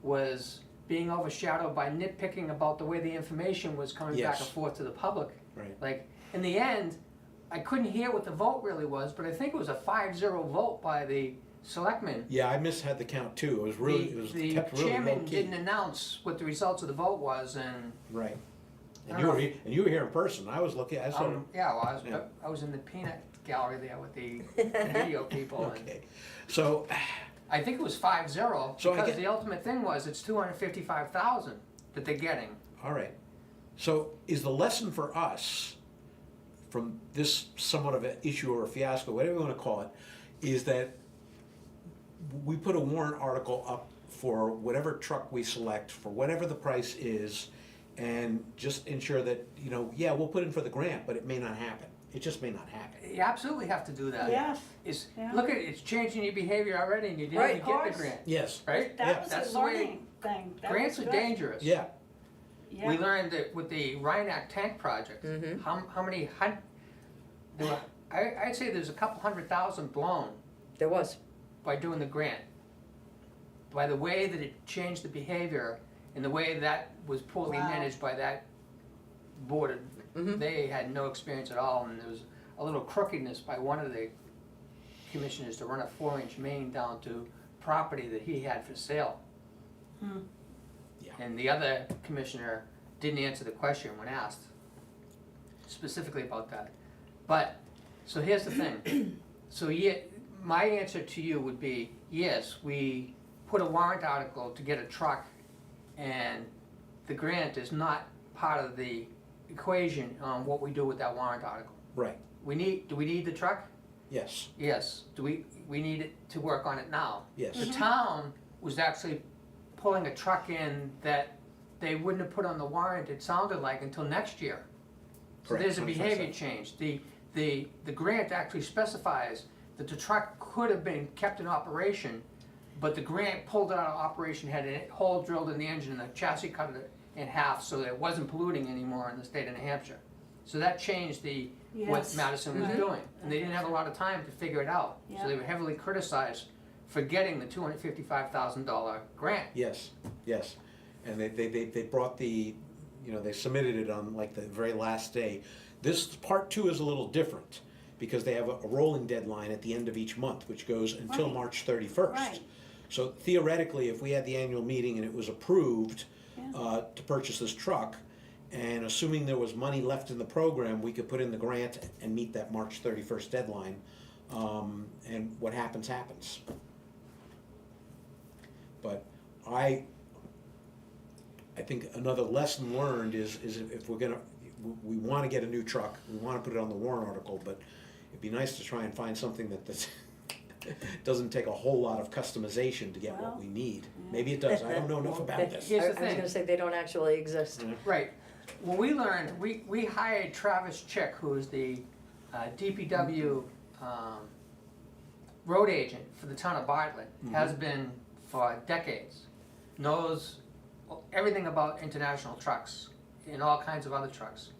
was being overshadowed by nitpicking about the way the information was coming back Yes. and forth to the public. Right. Like, in the end, I couldn't hear what the vote really was, but I think it was a 5-0 vote by the selectmen. Yeah, I had the count too. It was really The kept really low chairman key. didn't announce what the results of the vote was, and Right. I And don't you were know. and you were here in person. I was looking. I saw. yeah, well, Yeah. I was in the peanut gallery there with the video people, and Okay. So I think it was 5-0 So I because get- the ultimate thing was it's 255,000 that they're getting. all right. So is the lesson for us from this somewhat of an issue or a fiasco, whatever you want to call it, is that we put a warrant article up for whatever truck we select, for whatever the price is, and just ensure that, yeah, we'll put in for the grant, but it may not happen. It just may not happen. You absolutely have to do that. Yes. Yeah. Look at it, it's changing your behavior already, and you didn't Right. even get the Of course. grant, Yes. right? That Yeah. was That's a the way- learning thing. That Grants was are good. dangerous. Yeah. Yeah. We learned that with the Rhineac tank project, Mhm. how many there were, I'd say there's a couple 100,000 blown There was. by doing the grant. By the way that it changed the behavior and the way that was poorly Wow. managed by that board. Mhm. They had no experience at all, and there was a little crookedness by one of the commissioners to run a 4-inch main down to property that he had for sale. Hmm. Yeah. And the other commissioner didn't answer the question when asked specifically about that. But, so here's the thing. So yeah, my answer to you would be, yes, we put a warrant article to get a truck, and the grant is not part of the equation on what we do with that warrant article. Right, Do we need the truck? yes, Yes. Do we need it to work on it now? yes. The town was actually pulling a truck in that they wouldn't have put on the warrant, it sounded like, until next year. So Correct, there's a 25 behavior cents. change. The grant actually specifies that the truck could have been kept in operation, but the grant pulled it out of operation, had a hole drilled in the engine, and the chassis cut it in half so that it wasn't polluting anymore in the state of New Hampshire. So that changed what Yes. Madison was Right. doing, and they didn't have a lot of time to figure it out. Yeah. So they were heavily criticized for getting the $255,000 grant. Yes, yes, and they brought they submitted it on like the very last day. This part two is a little different, because they have a rolling deadline at the end of each month, which goes until Right. March 31st. Right. So theoretically, if we had the annual meeting and it was approved Yeah. to purchase this truck, and assuming there was money left in the program, we could put in the grant and meet that March 31st deadline, and what happens, happens. But I think another lesson learned is if we're gonna, we wanna get a new truck, we wanna put it on the warrant article, but it'd be nice to try and find something that doesn't take a whole lot of customization to get what Well, we need. Maybe it does, I don't know enough about this. Here's the I was thing. gonna say, they don't actually exist. Right. Well, we learned, we hired Travis Chick, who is the DPW road agent for the town of Bartlett, has been for decades, knows everything about international trucks and all kinds of other trucks.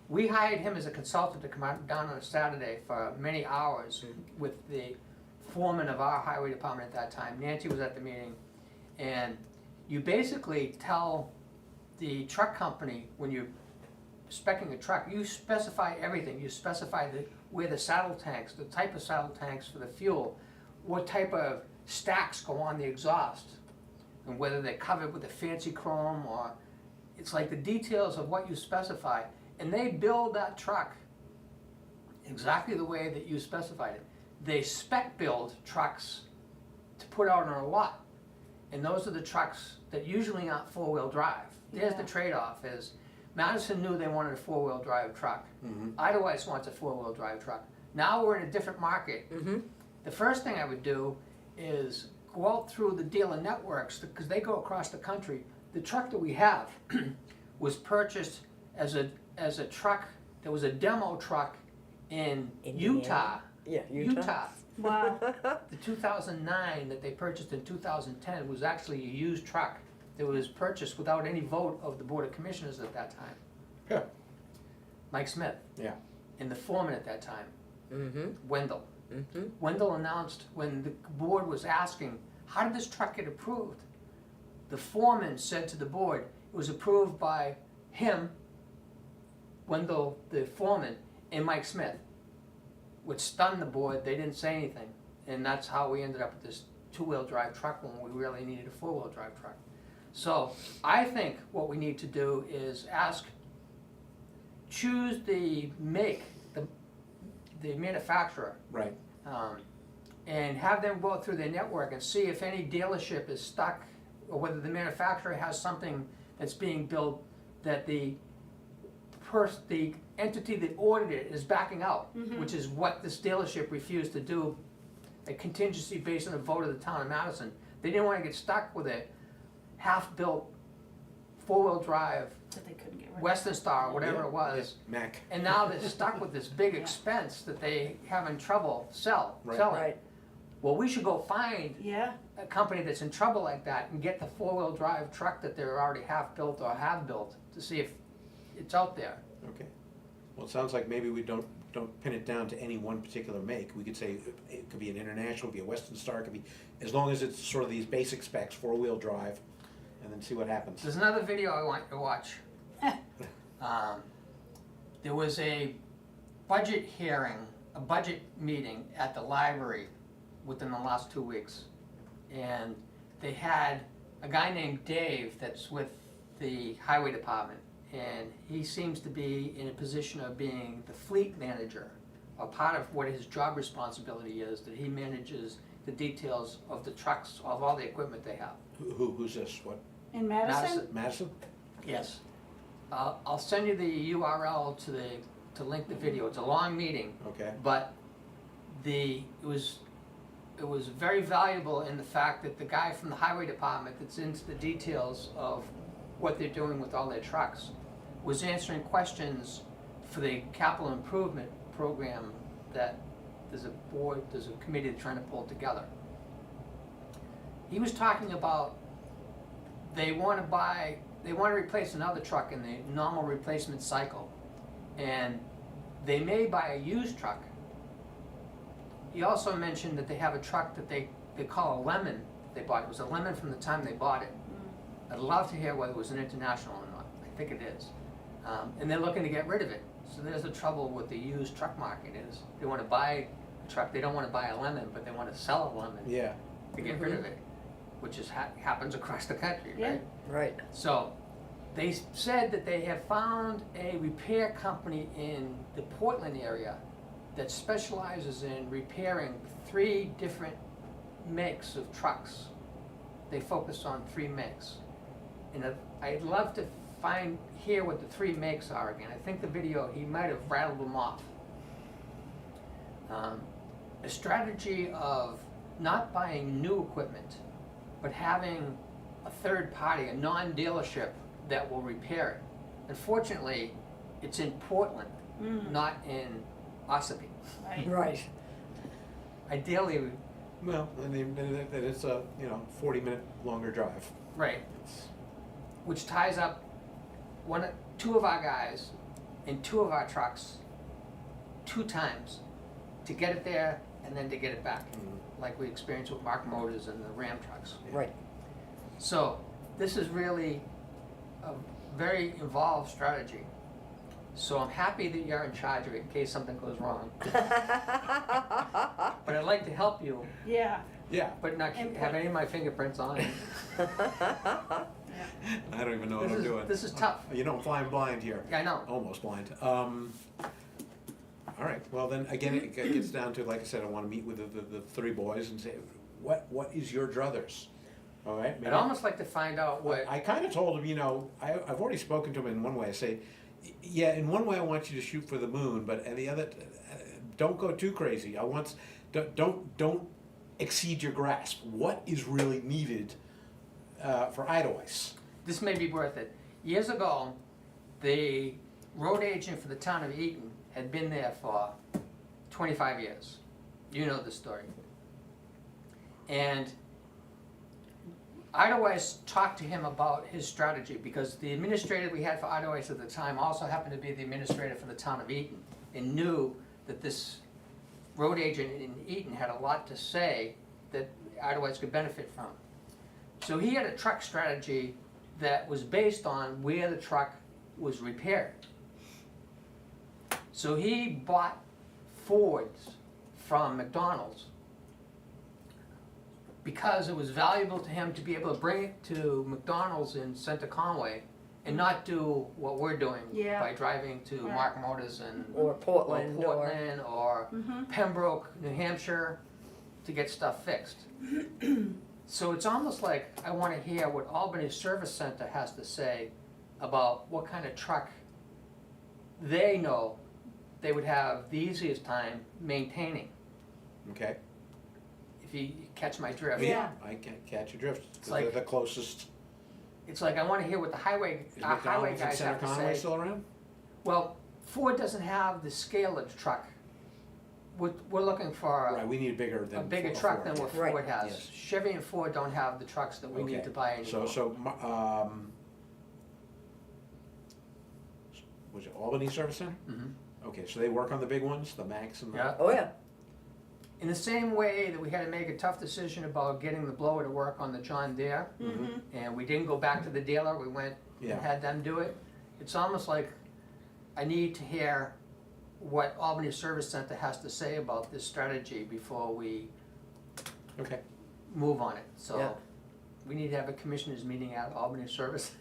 We hired him as a consultant to come out down on a Saturday for many hours with the foreman of our highway department at that time. Nancy was at the meeting, and you basically tell the truck company, when you're speccing a truck, you specify everything. You specify where the saddle tanks, the type of saddle tanks for the fuel, what type of stacks go on the exhaust, and whether they're covered with a fancy chrome or, it's like the details of what you specify. And they build that truck exactly the way that you specified it. They spec build trucks to put out on a lot. And those are the trucks that usually aren't four-wheel drive. There's the Yeah. trade-off is, Madison knew they wanted a four-wheel drive truck. Idlewice wants a four-wheel drive truck. Now we're in a different market. The first thing I would do is go out through the dealer networks, because they go across the country. The truck that we have was purchased as a truck, that was a demo truck in Indiana? Utah. Yeah, Utah. Wow. The 2009 that they purchased in 2010 was actually a used truck that was purchased without any vote of the Board of Commissioners at that time. Yeah. Mike Smith. Yeah. And the foreman at that time, Mm-hmm, Wendell. mm-hmm. Wendell announced, when the board was asking, how did this truck get approved? The foreman said to the board, it was approved by him, Wendell, the foreman, and Mike Smith. Which stunned the board, they didn't say anything. And that's how we ended up with this two-wheel drive truck when we really needed a four-wheel drive truck. So I think what we need to do is choose the make, the manufacturer, Right, and have them go through their network and see if any dealership is stuck, or whether the manufacturer has something that's being built that the entity that ordered it is backing out, which is what this dealership refused to do, a contingency based on a vote of the town of Madison. They didn't want to get stuck with a half-built four-wheel drive That they couldn't get rid of. Western Star, or whatever Yeah. it was, Mac, and now they're stuck with this big Yeah. expense that they having trouble selling. Right. Well, we should go find Yeah, a company that's in trouble like that and get the four-wheel drive truck that they're already half-built or have built to see if it's out there. okay. Well, it sounds like maybe we don't pin it down to any one particular make. We could say it could be an International, it could be a Western Star, it could be, as long as it's sort of these basic specs, four-wheel drive, and then see what happens. There's another video I want you to watch. There was a budget hearing, a budget meeting at the library within the last 2 weeks. And they had a guy named Dave that's with the highway department. And he seems to be in a position of being the fleet manager, or part of what his job responsibility is, that he manages the details of the trucks, of all the equipment they have. Who's this, what, In Madison? Madison? Yes. I'll send you the URL to link the video. It's a long meeting, Okay, but it was very valuable in the fact that the guy from the highway department that's into the details of what they're doing with all their trucks was answering questions for the capital improvement program that there's a committee that's trying to pull together. He was talking about they want to replace another truck in the normal replacement cycle, and they may buy a used truck. He also mentioned that they have a truck that they call a lemon they bought. It was a lemon from the time they bought it. I'd love to hear whether it was an international or not. I think it is. And they're looking to get rid of it. So there's the trouble with the used truck market is they want to buy a truck, they don't want to buy a lemon, but they want to sell a lemon yeah, to get rid of it, which is happens across the country, Yeah. right? Right. So they said that they have found a repair company in the Portland area that specializes in repairing 3 different makes of trucks. They focus on 3 makes. And I'd love to hear what the 3 makes are again. I think the video, he might have rattled them off. A strategy of not buying new equipment, but having a third party, a non-dealership that will repair it. Unfortunately, it's in Portland, not in Ossipee. Right. Right. Ideally, well, and it's a, 40-minute longer drive. right, It's- which ties up 2 of our guys in 2 of our trucks 2 times to get it there and then to get it back, like we experienced with Mark Motors and the Ram trucks. Right. So this is really a very involved strategy. So I'm happy that you're in charge of it in case something goes wrong. But I'd like to help you, Yeah. Yeah, but not have any of my fingerprints on it. I don't even know what I'm doing. This is tough. I'm flying blind here. Yeah, I know. Almost blind. All right, well then, again, it gets down to, like I said, I wanna meet with the 3 boys and say, what is your druthers? All right? I'd almost like to find out what, I kinda told him, I've already spoken to him in one way, I say, yeah, in one way I want you to shoot for the moon, but in the other, don't go too crazy. Don't exceed your grasp. What is really needed for Edelweiss? this may be worth it. Years ago, the road agent for the town of Eaton had been there for 25 years. You know the story. And Edelweiss talked to him about his strategy because the administrator we had for Edelweiss at the time also happened to be the administrator for the town of Eaton and knew that this road agent in Eaton had a lot to say that Edelweiss could benefit from. So he had a truck strategy that was based on where the truck was repaired. So he bought Fords from McDonald's because it was valuable to him to be able to bring it to McDonald's in Center Conway and not do what we're doing Yeah. by driving to Right. Mark Motors and Or Portland, or Pembroke, New Hampshire to get stuff fixed. So it's almost like I want to hear what Albany Service Center has to say about what kind of truck they know they would have the easiest time maintaining, Okay? if you catch my drift. Yeah. I can catch your drift. It's like- They're the closest. It's like I want to hear what the Is highway McDonald's in guys Center have to Conway say. still around? Well, Ford doesn't have the scale of the truck. We're looking for Right, we need bigger than. a bigger a truck Ford. than what Right. Ford has. Yes. Chevy and Ford don't have the trucks that we need Okay. to buy anymore. Was it Albany Service Center? Mhm. Okay, so they work on the big ones, the Max and the. Yeah. Oh, yeah. In the same way that we had to make a tough decision about getting the blower to work on the John Deere, and we didn't go back to the dealer, we went Yeah. and had them do it. It's almost like I need to hear what Albany Service Center has to say about this strategy before we Okay. move on it. So Yeah. we need to have a commissioners meeting at Albany Service.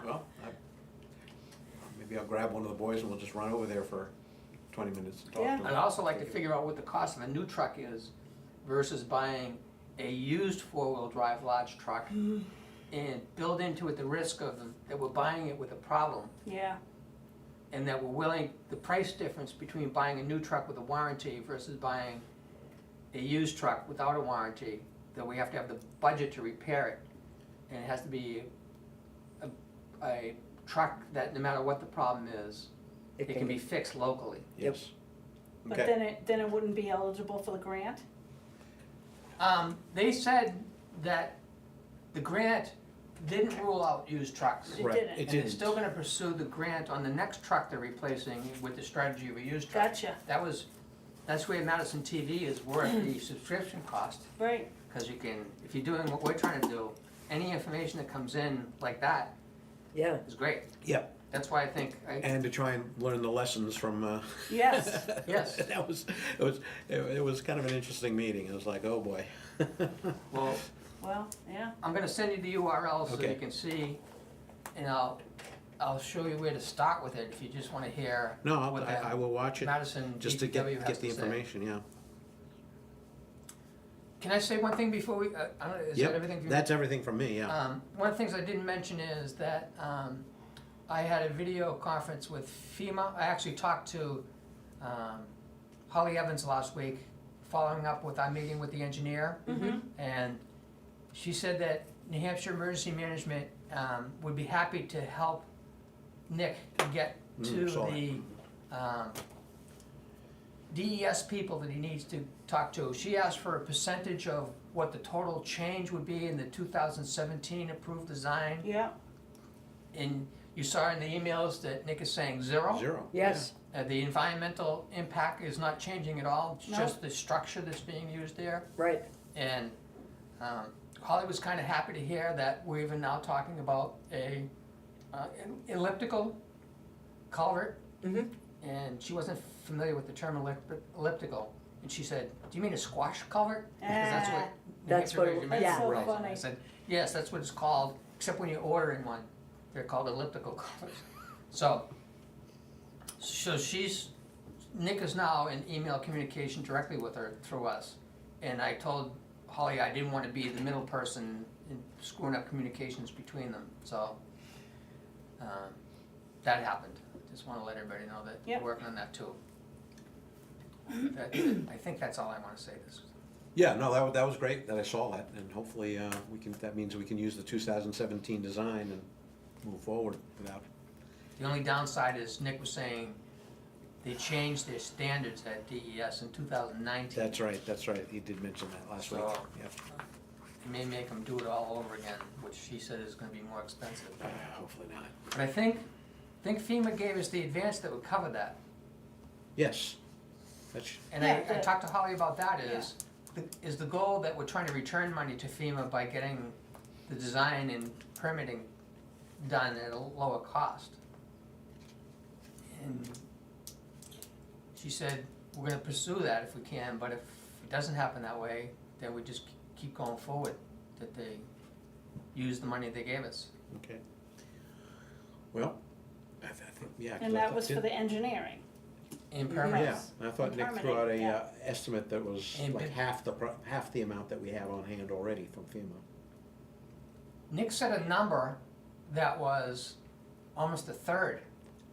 Well, maybe I'll grab one of the boys and we'll just run over there for 20 minutes and talk Yeah. to them. I'd also like to figure out what the cost of a new truck is versus buying a used four-wheel drive large truck and build into it the risk of, that we're buying it with a problem, Yeah, and that we're willing, the price difference between buying a new truck with a warranty versus buying a used truck without a warranty, that we have to have the budget to repair it. And it has to be a truck that no matter what the problem is, it can be fixed locally. Yes. but Okay. then it wouldn't be eligible for the grant? They said that the grant didn't rule out used trucks. It Right, didn't. it And didn't. it's still gonna pursue the grant on the next truck they're replacing with the strategy of a used truck. Gotcha, That's where Madison TV is worth the subscription cost, right, cause you can, if you're doing what we're trying to do, any information that comes in like that Yeah, is great. Yep, That's why I think, and to try and learn the lessons from, yes, Yes. it was kind of an interesting meeting, it was like, oh boy. well, well, yeah, I'm gonna send you the URL so Okay. you can see, and I'll show you where to start with it if you just wanna hear No, what I will watch it, Madison just to DPW get has the to say. information, yeah. Can I say one thing before we, I don't know, is Yep, that everything? for you? that's everything from me, yeah. One of the things I didn't mention is that, I had a video conference with FEMA. I actually talked to, Holly Evans last week, following up with our meeting with the engineer. And she said that New Hampshire Emergency Management, would be happy to help Nick get to saw the, DES people that he needs to talk to. She asked for a percentage of what the total change would be in the 2017 approved design. yeah, And you saw in the emails that Nick is saying 0. Zero. yes, The environmental impact is not changing at all, it's No. just the structure that's being used there. right, And Holly was kind of happy to hear that we're even now talking about an elliptical culvert. mhm, And she wasn't familiar with the term elliptical. And she said, "Do you mean a squash culvert?" Because that's what. New That's Hampshire what it- Emergency yeah. Management That's so calls it. I said, "Yes, that's what it's called, except when you're ordering one, they're called elliptical culverts." So Nick is now in email communication directly with her through us. And I told Holly I didn't want to be the middle person in screwing up communications between them, so that happened. Just want to let everybody know that Yep. we're working on that too. I think that's all I want to say this. Yeah, no, that was great that I saw that, and hopefully, that means we can use the 2017 design and move forward without, The only downside is Nick was saying they changed their standards at DES in 2019. that's right, he did mention that last week, So- yep. It may make them do it all over again, which he said is gonna be more expensive. Hopefully not. But I think FEMA gave us the advance that would cover that. Yes, that's, And Yeah, I the- talked to Holly about that is the goal that we're trying to return money to FEMA by getting the design and permitting done at a lower cost. And she said, we're gonna pursue that if we can, but if it doesn't happen that way, then we just keep going forward, that they use the money they gave us. okay. Well, I think, yeah. 'cause and I that thought- was for did- the engineering, And Mhm. permits. Yeah, I thought Nick Permitting, threw out a, yeah. estimate that was And like bid- half the amount that we have on hand already from FEMA. Nick said a number that was almost a third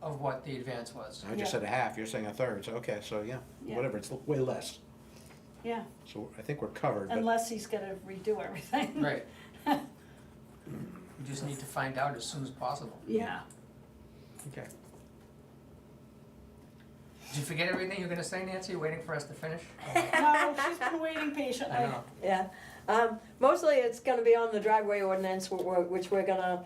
of what the advance was. I just Yeah. said a half, you're saying a third, so, okay, so, yeah, Yeah. whatever, it's way less. yeah, So I think we're covered, but, unless he's gonna redo everything. Right. We just need to find out as soon as possible. Yeah, okay. Did you forget everything you were gonna say, Nancy, waiting for us to finish? no, she's been waiting patiently. I know. yeah. Mostly it's gonna be on the driveway ordinance, which we're gonna,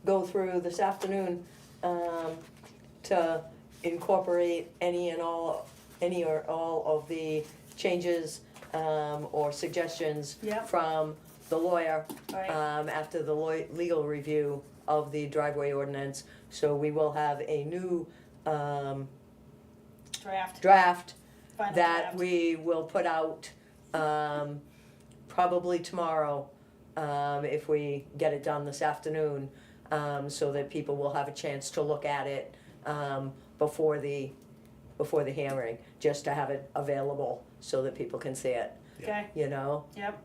go through this afternoon, to incorporate any or all of the changes, or suggestions Yep. from the lawyer, Right, after the legal review of the driveway ordinance. So we will have a new, draft final that draft. we will put out, probably tomorrow, if we get it done this afternoon, so that people will have a chance to look at it, before the before the hearing, just to have it available so that people can see it, Okay, you know? yep,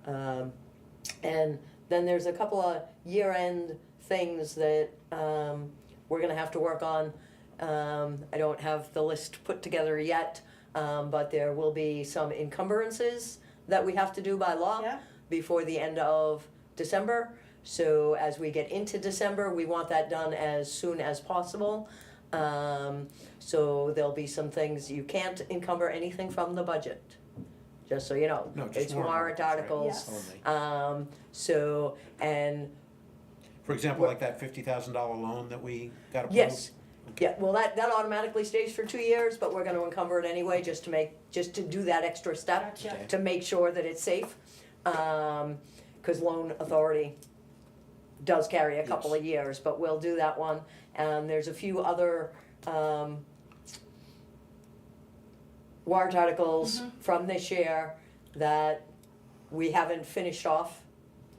And then there's a couple of year-end things that we're gonna have to work on. I don't have the list put together yet, but there will be some encumbrances that we have to do by law yeah, before the end of December. So as we get into December, we want that done as soon as possible. So there'll be some things, you can't encumber anything from the budget, just so you know. No, just It's warrant articles, right. articles. Yes. Only. So, and For example, like that $50,000 loan that we got approved? yes, yeah, well, that automatically stays for 2 years, but we're gonna encumber it anyway, just to do that extra step, gotcha, Okay. to make sure that it's safe. 'Cause loan authority does carry a couple Yes. of years, but we'll do that one. And there's a few other, warrant articles from this year that we haven't finished off.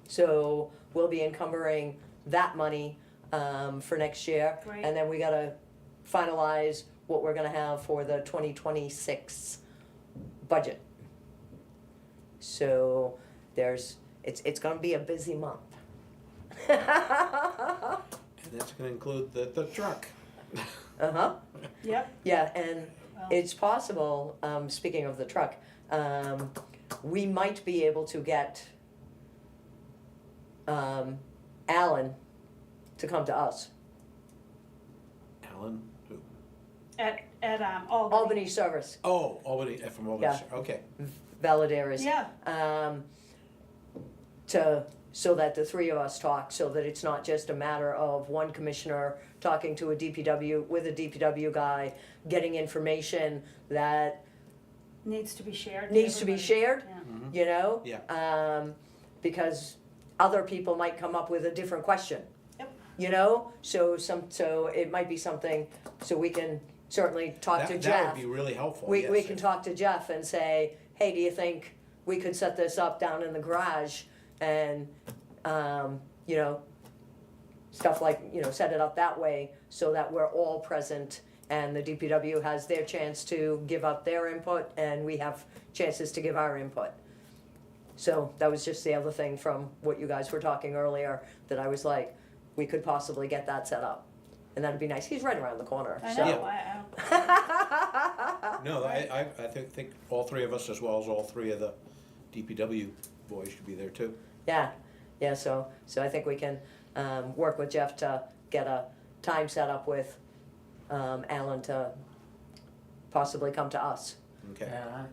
So we'll be encumbering that money, for next year. Great. And then we gotta finalize what we're gonna have for the 2026 budget. So it's gonna be a busy month. And that's gonna include the truck. Uh-huh. yep, Yeah, and well, it's possible, speaking of the truck, we might be able to get Alan to come to us. Alan, who? at Albany. Albany Service, Oh, Albany, from Albany, Yeah. okay. Valadares. Yeah, So that the three of us talk, so that it's not just a matter of one commissioner talking to a DPW, with a DPW guy, getting information that needs to be shared. to needs to be everybody. shared, Yeah. you know? Yeah. Because other people might come up with a different question. Yep. You know, so it might be something, so we can certainly talk to That Jeff. would be really helpful, We yes. can talk to Jeff and say, hey, do you think we could set this up down in the garage and, you know, stuff like, you know, set it up that way so that we're all present and the DPW has their chance to give up their input and we have chances to give our input. So that was just the other thing from what you guys were talking earlier, that I was like, we could possibly get that set up. And that'd be nice. He's right around the corner, I so. know, No, I think all three of us, as well as all three of the DPW boys, should be there too. Yeah, so I think we can, work with Jeff to get a time set up with, Alan to possibly come to us. Okay. Yeah,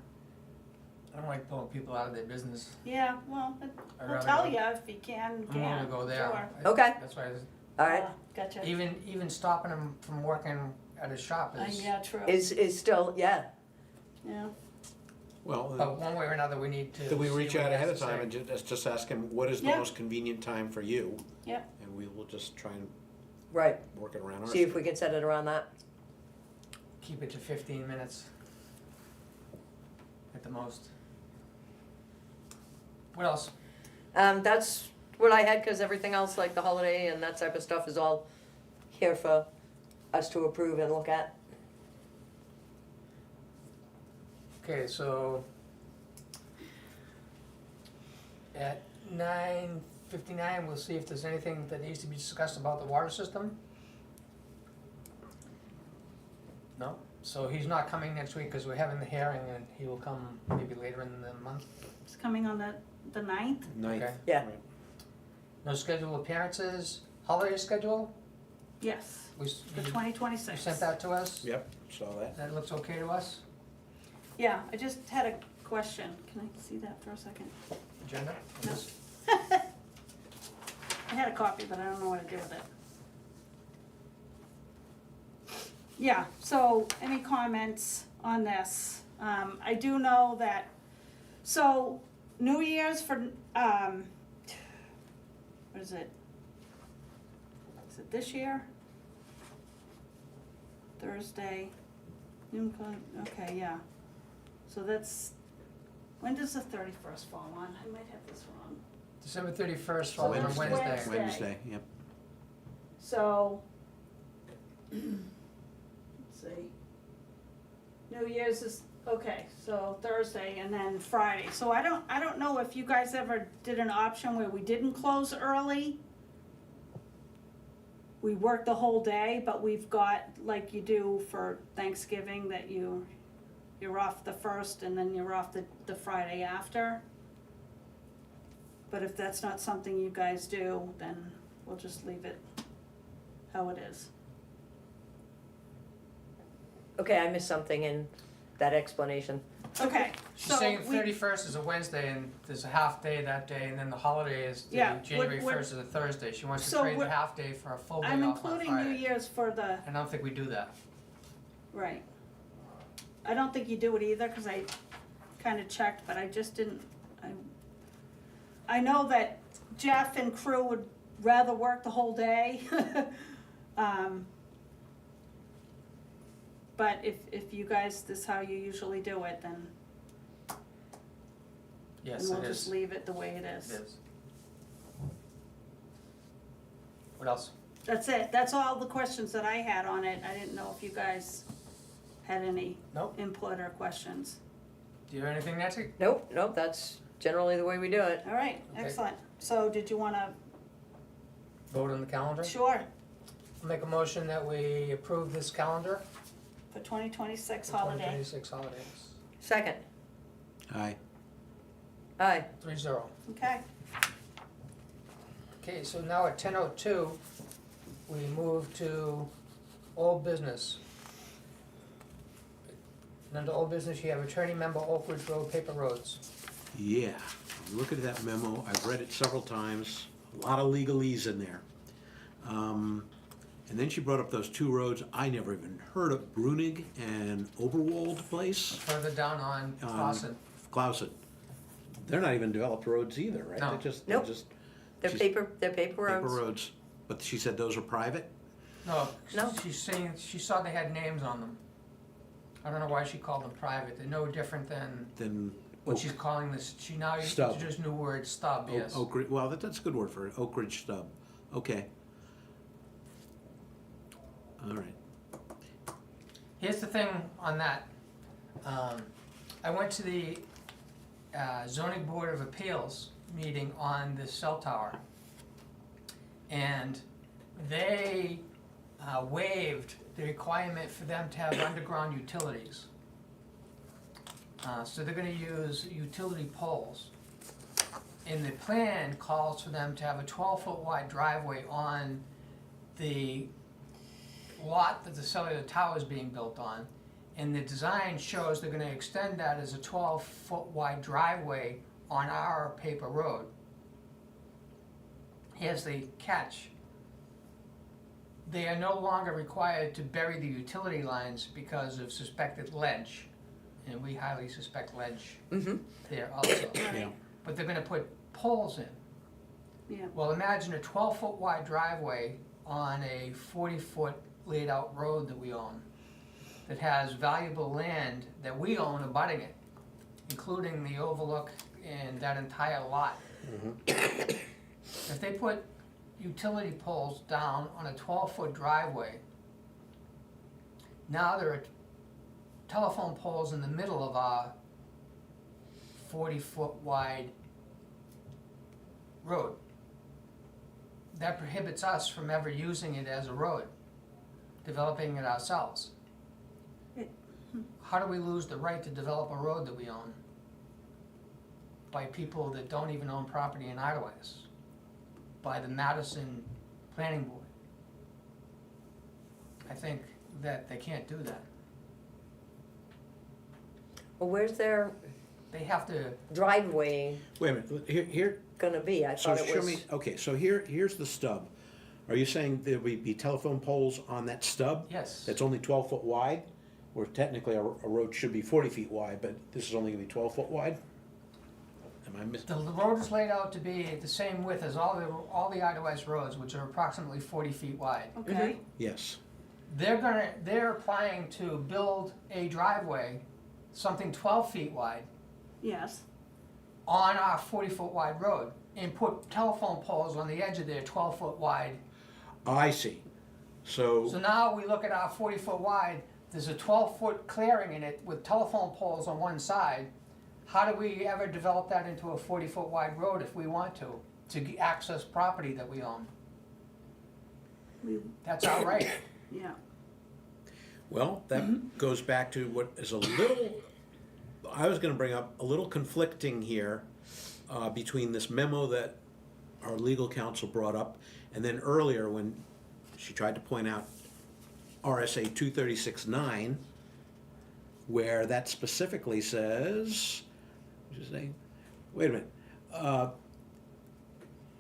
I don't like pulling people out of their business. yeah, well, I'd we'll rather tell go- you if you can, I'm willing to go there. sure. Okay. That's why, Alright, Gotcha. even stopping him from working at his shop is, Yeah, true, is still, yeah, yeah, Well, but one way or another, we need to. do we see reach what out he has ahead of to time say. and just ask him, what is the Yeah. most convenient time for you? Yep. And we will just try and right. work it around our. See if we can set it around that. Keep it to 15 minutes. At the most. What else? That's what I had, cause everything else, like the holiday and that type of stuff is all here for us to approve and look at. Okay, so at 9:59, we'll see if there's anything that needs to be discussed about the water system. No? So he's not coming next week because we're having the hearing and he will come maybe later in the month. it's coming on the 9th, Ninth. Okay. Yeah. Right. No scheduled appearances, holiday schedule? yes, We, the you 2026. sent that to us? Yep, saw that. That looks okay to us? Yeah, I just had a question, can I see that for a second? Agenda? No. I had a copy, but I don't know what to do with it. Yeah, so any comments on this? I do know that, so New Year's for, what is it? Is it this year? Thursday, noon, okay, yeah. So that's, when does the 31st fall on? I might have this wrong. December 31st, falls on that's Wednesday. Wednesday. Wednesday, yep. So, let's see. New Year's is, okay, so Thursday and then Friday. So I don't know if you guys ever did an option where we didn't close early. We work the whole day, but we've got, like you do for Thanksgiving, that you're off the first and then you're off the Friday after. But if that's not something you guys do, then we'll just leave it how it is. Okay, I missed something in that explanation. Okay, She's so saying we, 31st is a Wednesday and there's a half day that day, and then the holiday is Yeah, January we're- 1st is a Thursday. She wants to So trade we're- the half day for a full day I'm off on including New Friday. Year's for the, I don't think we do that. right. I don't think you do it either, cause I kinda checked, but I just didn't, I know that Jeff and crew would rather work the whole day. But if you guys, this is how you usually do it, then Yes, we'll it just is. leave it the way it It is. is. What else? That's it, that's all the questions that I had on it. I didn't know if you guys had any Nope. input or questions. Do you have anything, Nancy? Nope, that's generally the way we do it. All right, Okay. excellent. So did you wanna, Vote on the calendar? sure, I'll make a motion that we approve this calendar for 2026 for holiday? 2026 holidays. Second, Aye. aye. 3-0. Okay, Okay, so now at 10:02, we move to old business. And under old business, you have attorney member Oak Ridge Road paper roads. Yeah, look at that memo, I've read it several times, a lot of legalese in there. And then she brought up those two roads I never even heard of, Brunig and Oberwald Place, Further down on Clausen. Clausen. They're not even developed roads either, right? No. They're Nope. just They're She's- paper paper roads. roads. But she said those are private? No, No. she's saying, she saw they had names on them. I don't know why she called them private. They're no different than Then what she's calling this, she now Stub. introduced new word, stub, yes. Oak Ridge, well, that's a good word for it, Oak Ridge stub, okay. All right, Here's the thing on that. I went to the zoning board of appeals meeting on this cell tower. And they waived the requirement for them to have underground utilities. So they're gonna use utility poles. And the plan calls for them to have a 12-foot wide driveway on the lot that the cellular tower is being built on. And the design shows they're gonna extend that as a 12-foot wide driveway on our paper road. Here's the catch. They are no longer required to bury the utility lines because of suspected ledge. And we highly suspect ledge Mm-hmm. there also. yeah, But they're gonna put poles in. yeah, Well, imagine a 12-foot wide driveway on a 40-foot laid out road that we own that has valuable land that we own abutting it, including the overlook and that entire lot. If they put utility poles down on a 12-foot driveway, now there are telephone poles in the middle of our 40-foot wide road. That prohibits us from ever using it as a road, developing it ourselves. How do we lose the right to develop a road that we own? By people that don't even own property in Idleways, by the Madison Planning Board. I think that they can't do that. Well, where's their They have to, driveway wait a minute, here, gonna be? I so thought it show was. me, okay, so here's the stub. Are you saying there will be telephone poles on that stub? yes. That's only 12 foot wide? Where technically a road should be 40 feet wide, but this is only gonna be 12 foot wide? Am I missing? The road is laid out to be the same width as all the Idleways roads, which are approximately 40 feet wide. okay, Yes, They're applying to build a driveway, something 12 feet wide, yes, on our 40-foot wide road, and put telephone poles on the edge of their 12-foot wide. I see. So now we look at our 40-foot wide, there's a 12-foot clearing in it with telephone poles on one side. How do we ever develop that into a 40-foot wide road if we want to access property that we own? We, That's our right. yeah, Well, that goes back to what is a little, I was gonna bring up a little conflicting here between this memo that our legal counsel brought up, and then earlier when she tried to point out RSA 236-9, where that specifically says, what's his name? Wait a minute.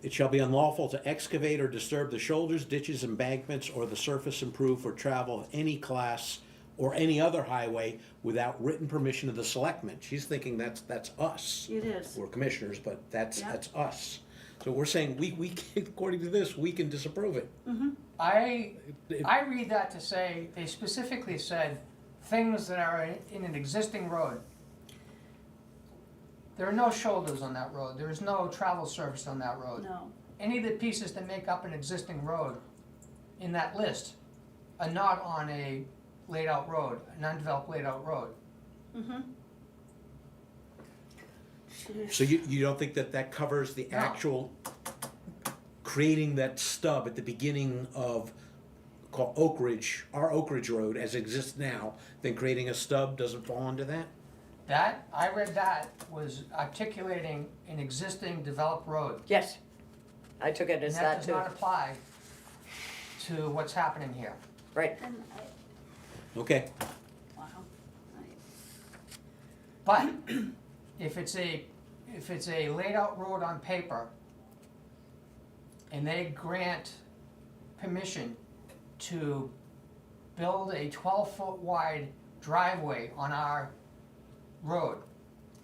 It shall be unlawful to excavate or disturb the shoulders, ditches, embankments, or the surface improved for travel of any class or any other highway without written permission of the selectmen. She's thinking that's us. it is. We're commissioners, but that's Yeah. us. So we're saying we according to this, we can disapprove it. I read that to say, they specifically said, things that are in an existing road. There are no shoulders on that road, there is no travel surface on that road. No, Any of the pieces that make up an existing road in that list are not on a laid-out road, an undeveloped laid-out road. So you don't think that covers the No. actual creating that stub at the beginning of called Oak Ridge, our Oak Ridge Road as it exists now, then creating a stub doesn't fall into that? That, I read that, was articulating an existing developed road. Yes, I took it And as that that does too, not apply to what's happening here. right, and Okay, wow. But if it's a laid-out road on paper, and they grant permission to build a 12-foot wide driveway on our road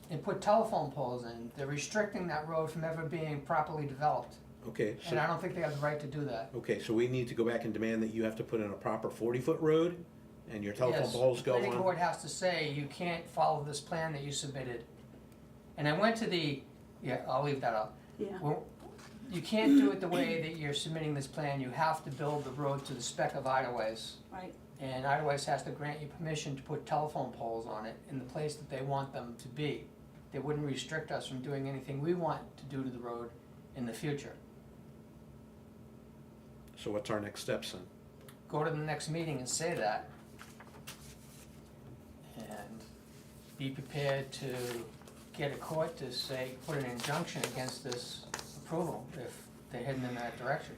and put telephone poles in, they're restricting that road from ever being properly developed. okay, And I so, don't think they have the right to do that. okay, so we need to go back and demand that you have to put in a proper 40-foot road and your telephone poles go Yes, the planning on? board has to say, you can't follow this plan that you submitted. And I went to I'll leave that out. Yeah, Well, you can't do it the way that you're submitting this plan, you have to build the road to the spec of Idleways. right, And Idleways has to grant you permission to put telephone poles on it in the place that they want them to be. They wouldn't restrict us from doing anything we want to do to the road in the future. So what's our next steps then? Go to the next meeting and say that. And be prepared to get a court to say, put an injunction against this approval if they're heading in that direction.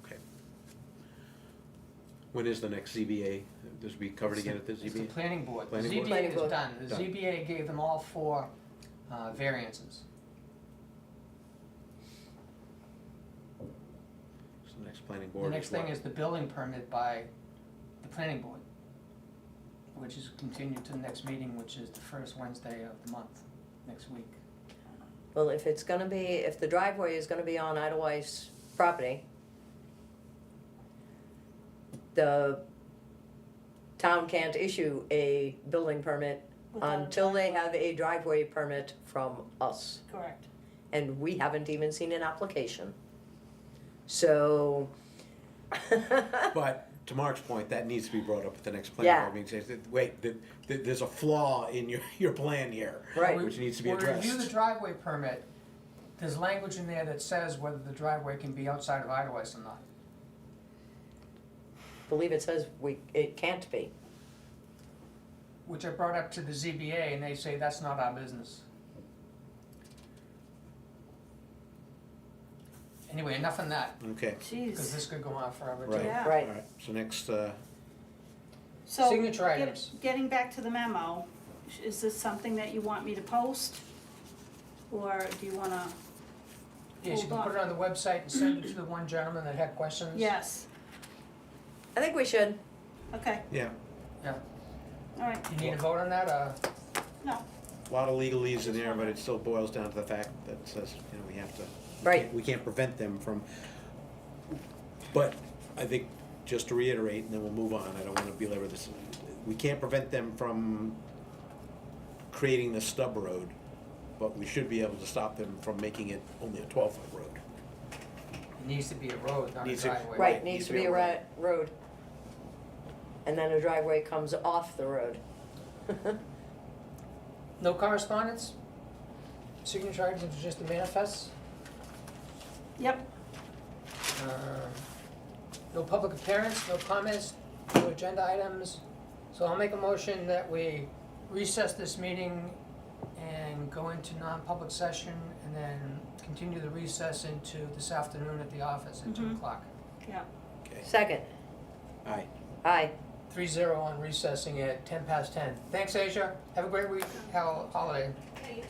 Okay. When is the next ZBA? This will be covered again at the It's the ZBA? planning board. The Planning board? ZBA Planning is board. done. The Done. ZBA gave them all 4 variances. So the next planning The board next is what? thing is the building permit by the planning board, which is continued to the next meeting, which is the first Wednesday of the month, next week. well, if the driveway is gonna be on Idlewies property, the town can't issue a building permit Without a until they driveway. have a driveway permit from us. correct. And we haven't even seen an application. So. But to Mark's point, that needs to be brought up at the next Yeah. planning board meeting. Says, wait, there's a flaw in your plan here. Right. Which needs to be When we review the addressed. driveway permit, there's language in there that says whether the driveway can be outside of Idleways or not. Believe it says it can't be. Which I brought up to the ZBA and they say that's not our business. Anyway, enough on that, Okay, because Jeez. this could go on forever too. right, Yeah. Right. alright, so next, So, Signature items. getting back to the memo, is this something that you want me to post? Or do you wanna, Yes, you can put it on the website and send it to the one gentleman that had questions. yes, I think we should. okay, yeah, Yeah, alright, you need a vote on that, no, a lot of legalese in there, but it still boils down to the fact that says, we have to. Right. We can't prevent them from, but I think, just to reiterate, and then we'll move on, I don't wanna belabor this, we can't prevent them from creating the stub road, but we should be able to stop them from making it only a 12-foot road. it needs to be a road, not a Needs to- driveway. Right, needs to be a road. and then a driveway comes off the road. No correspondence? Signature items, just the manifests? Yep, No public appearance, no comments, no agenda items. So I'll make a motion that we recess this meeting and go into non-public session and then continue the recess into this afternoon at the office at 2 Mhm. o'clock. yeah. Okay. Second, Aye. aye. 3-0 on recessing at 10 past 10. Thanks, Asia. Have a great week, holiday. Yeah, you too.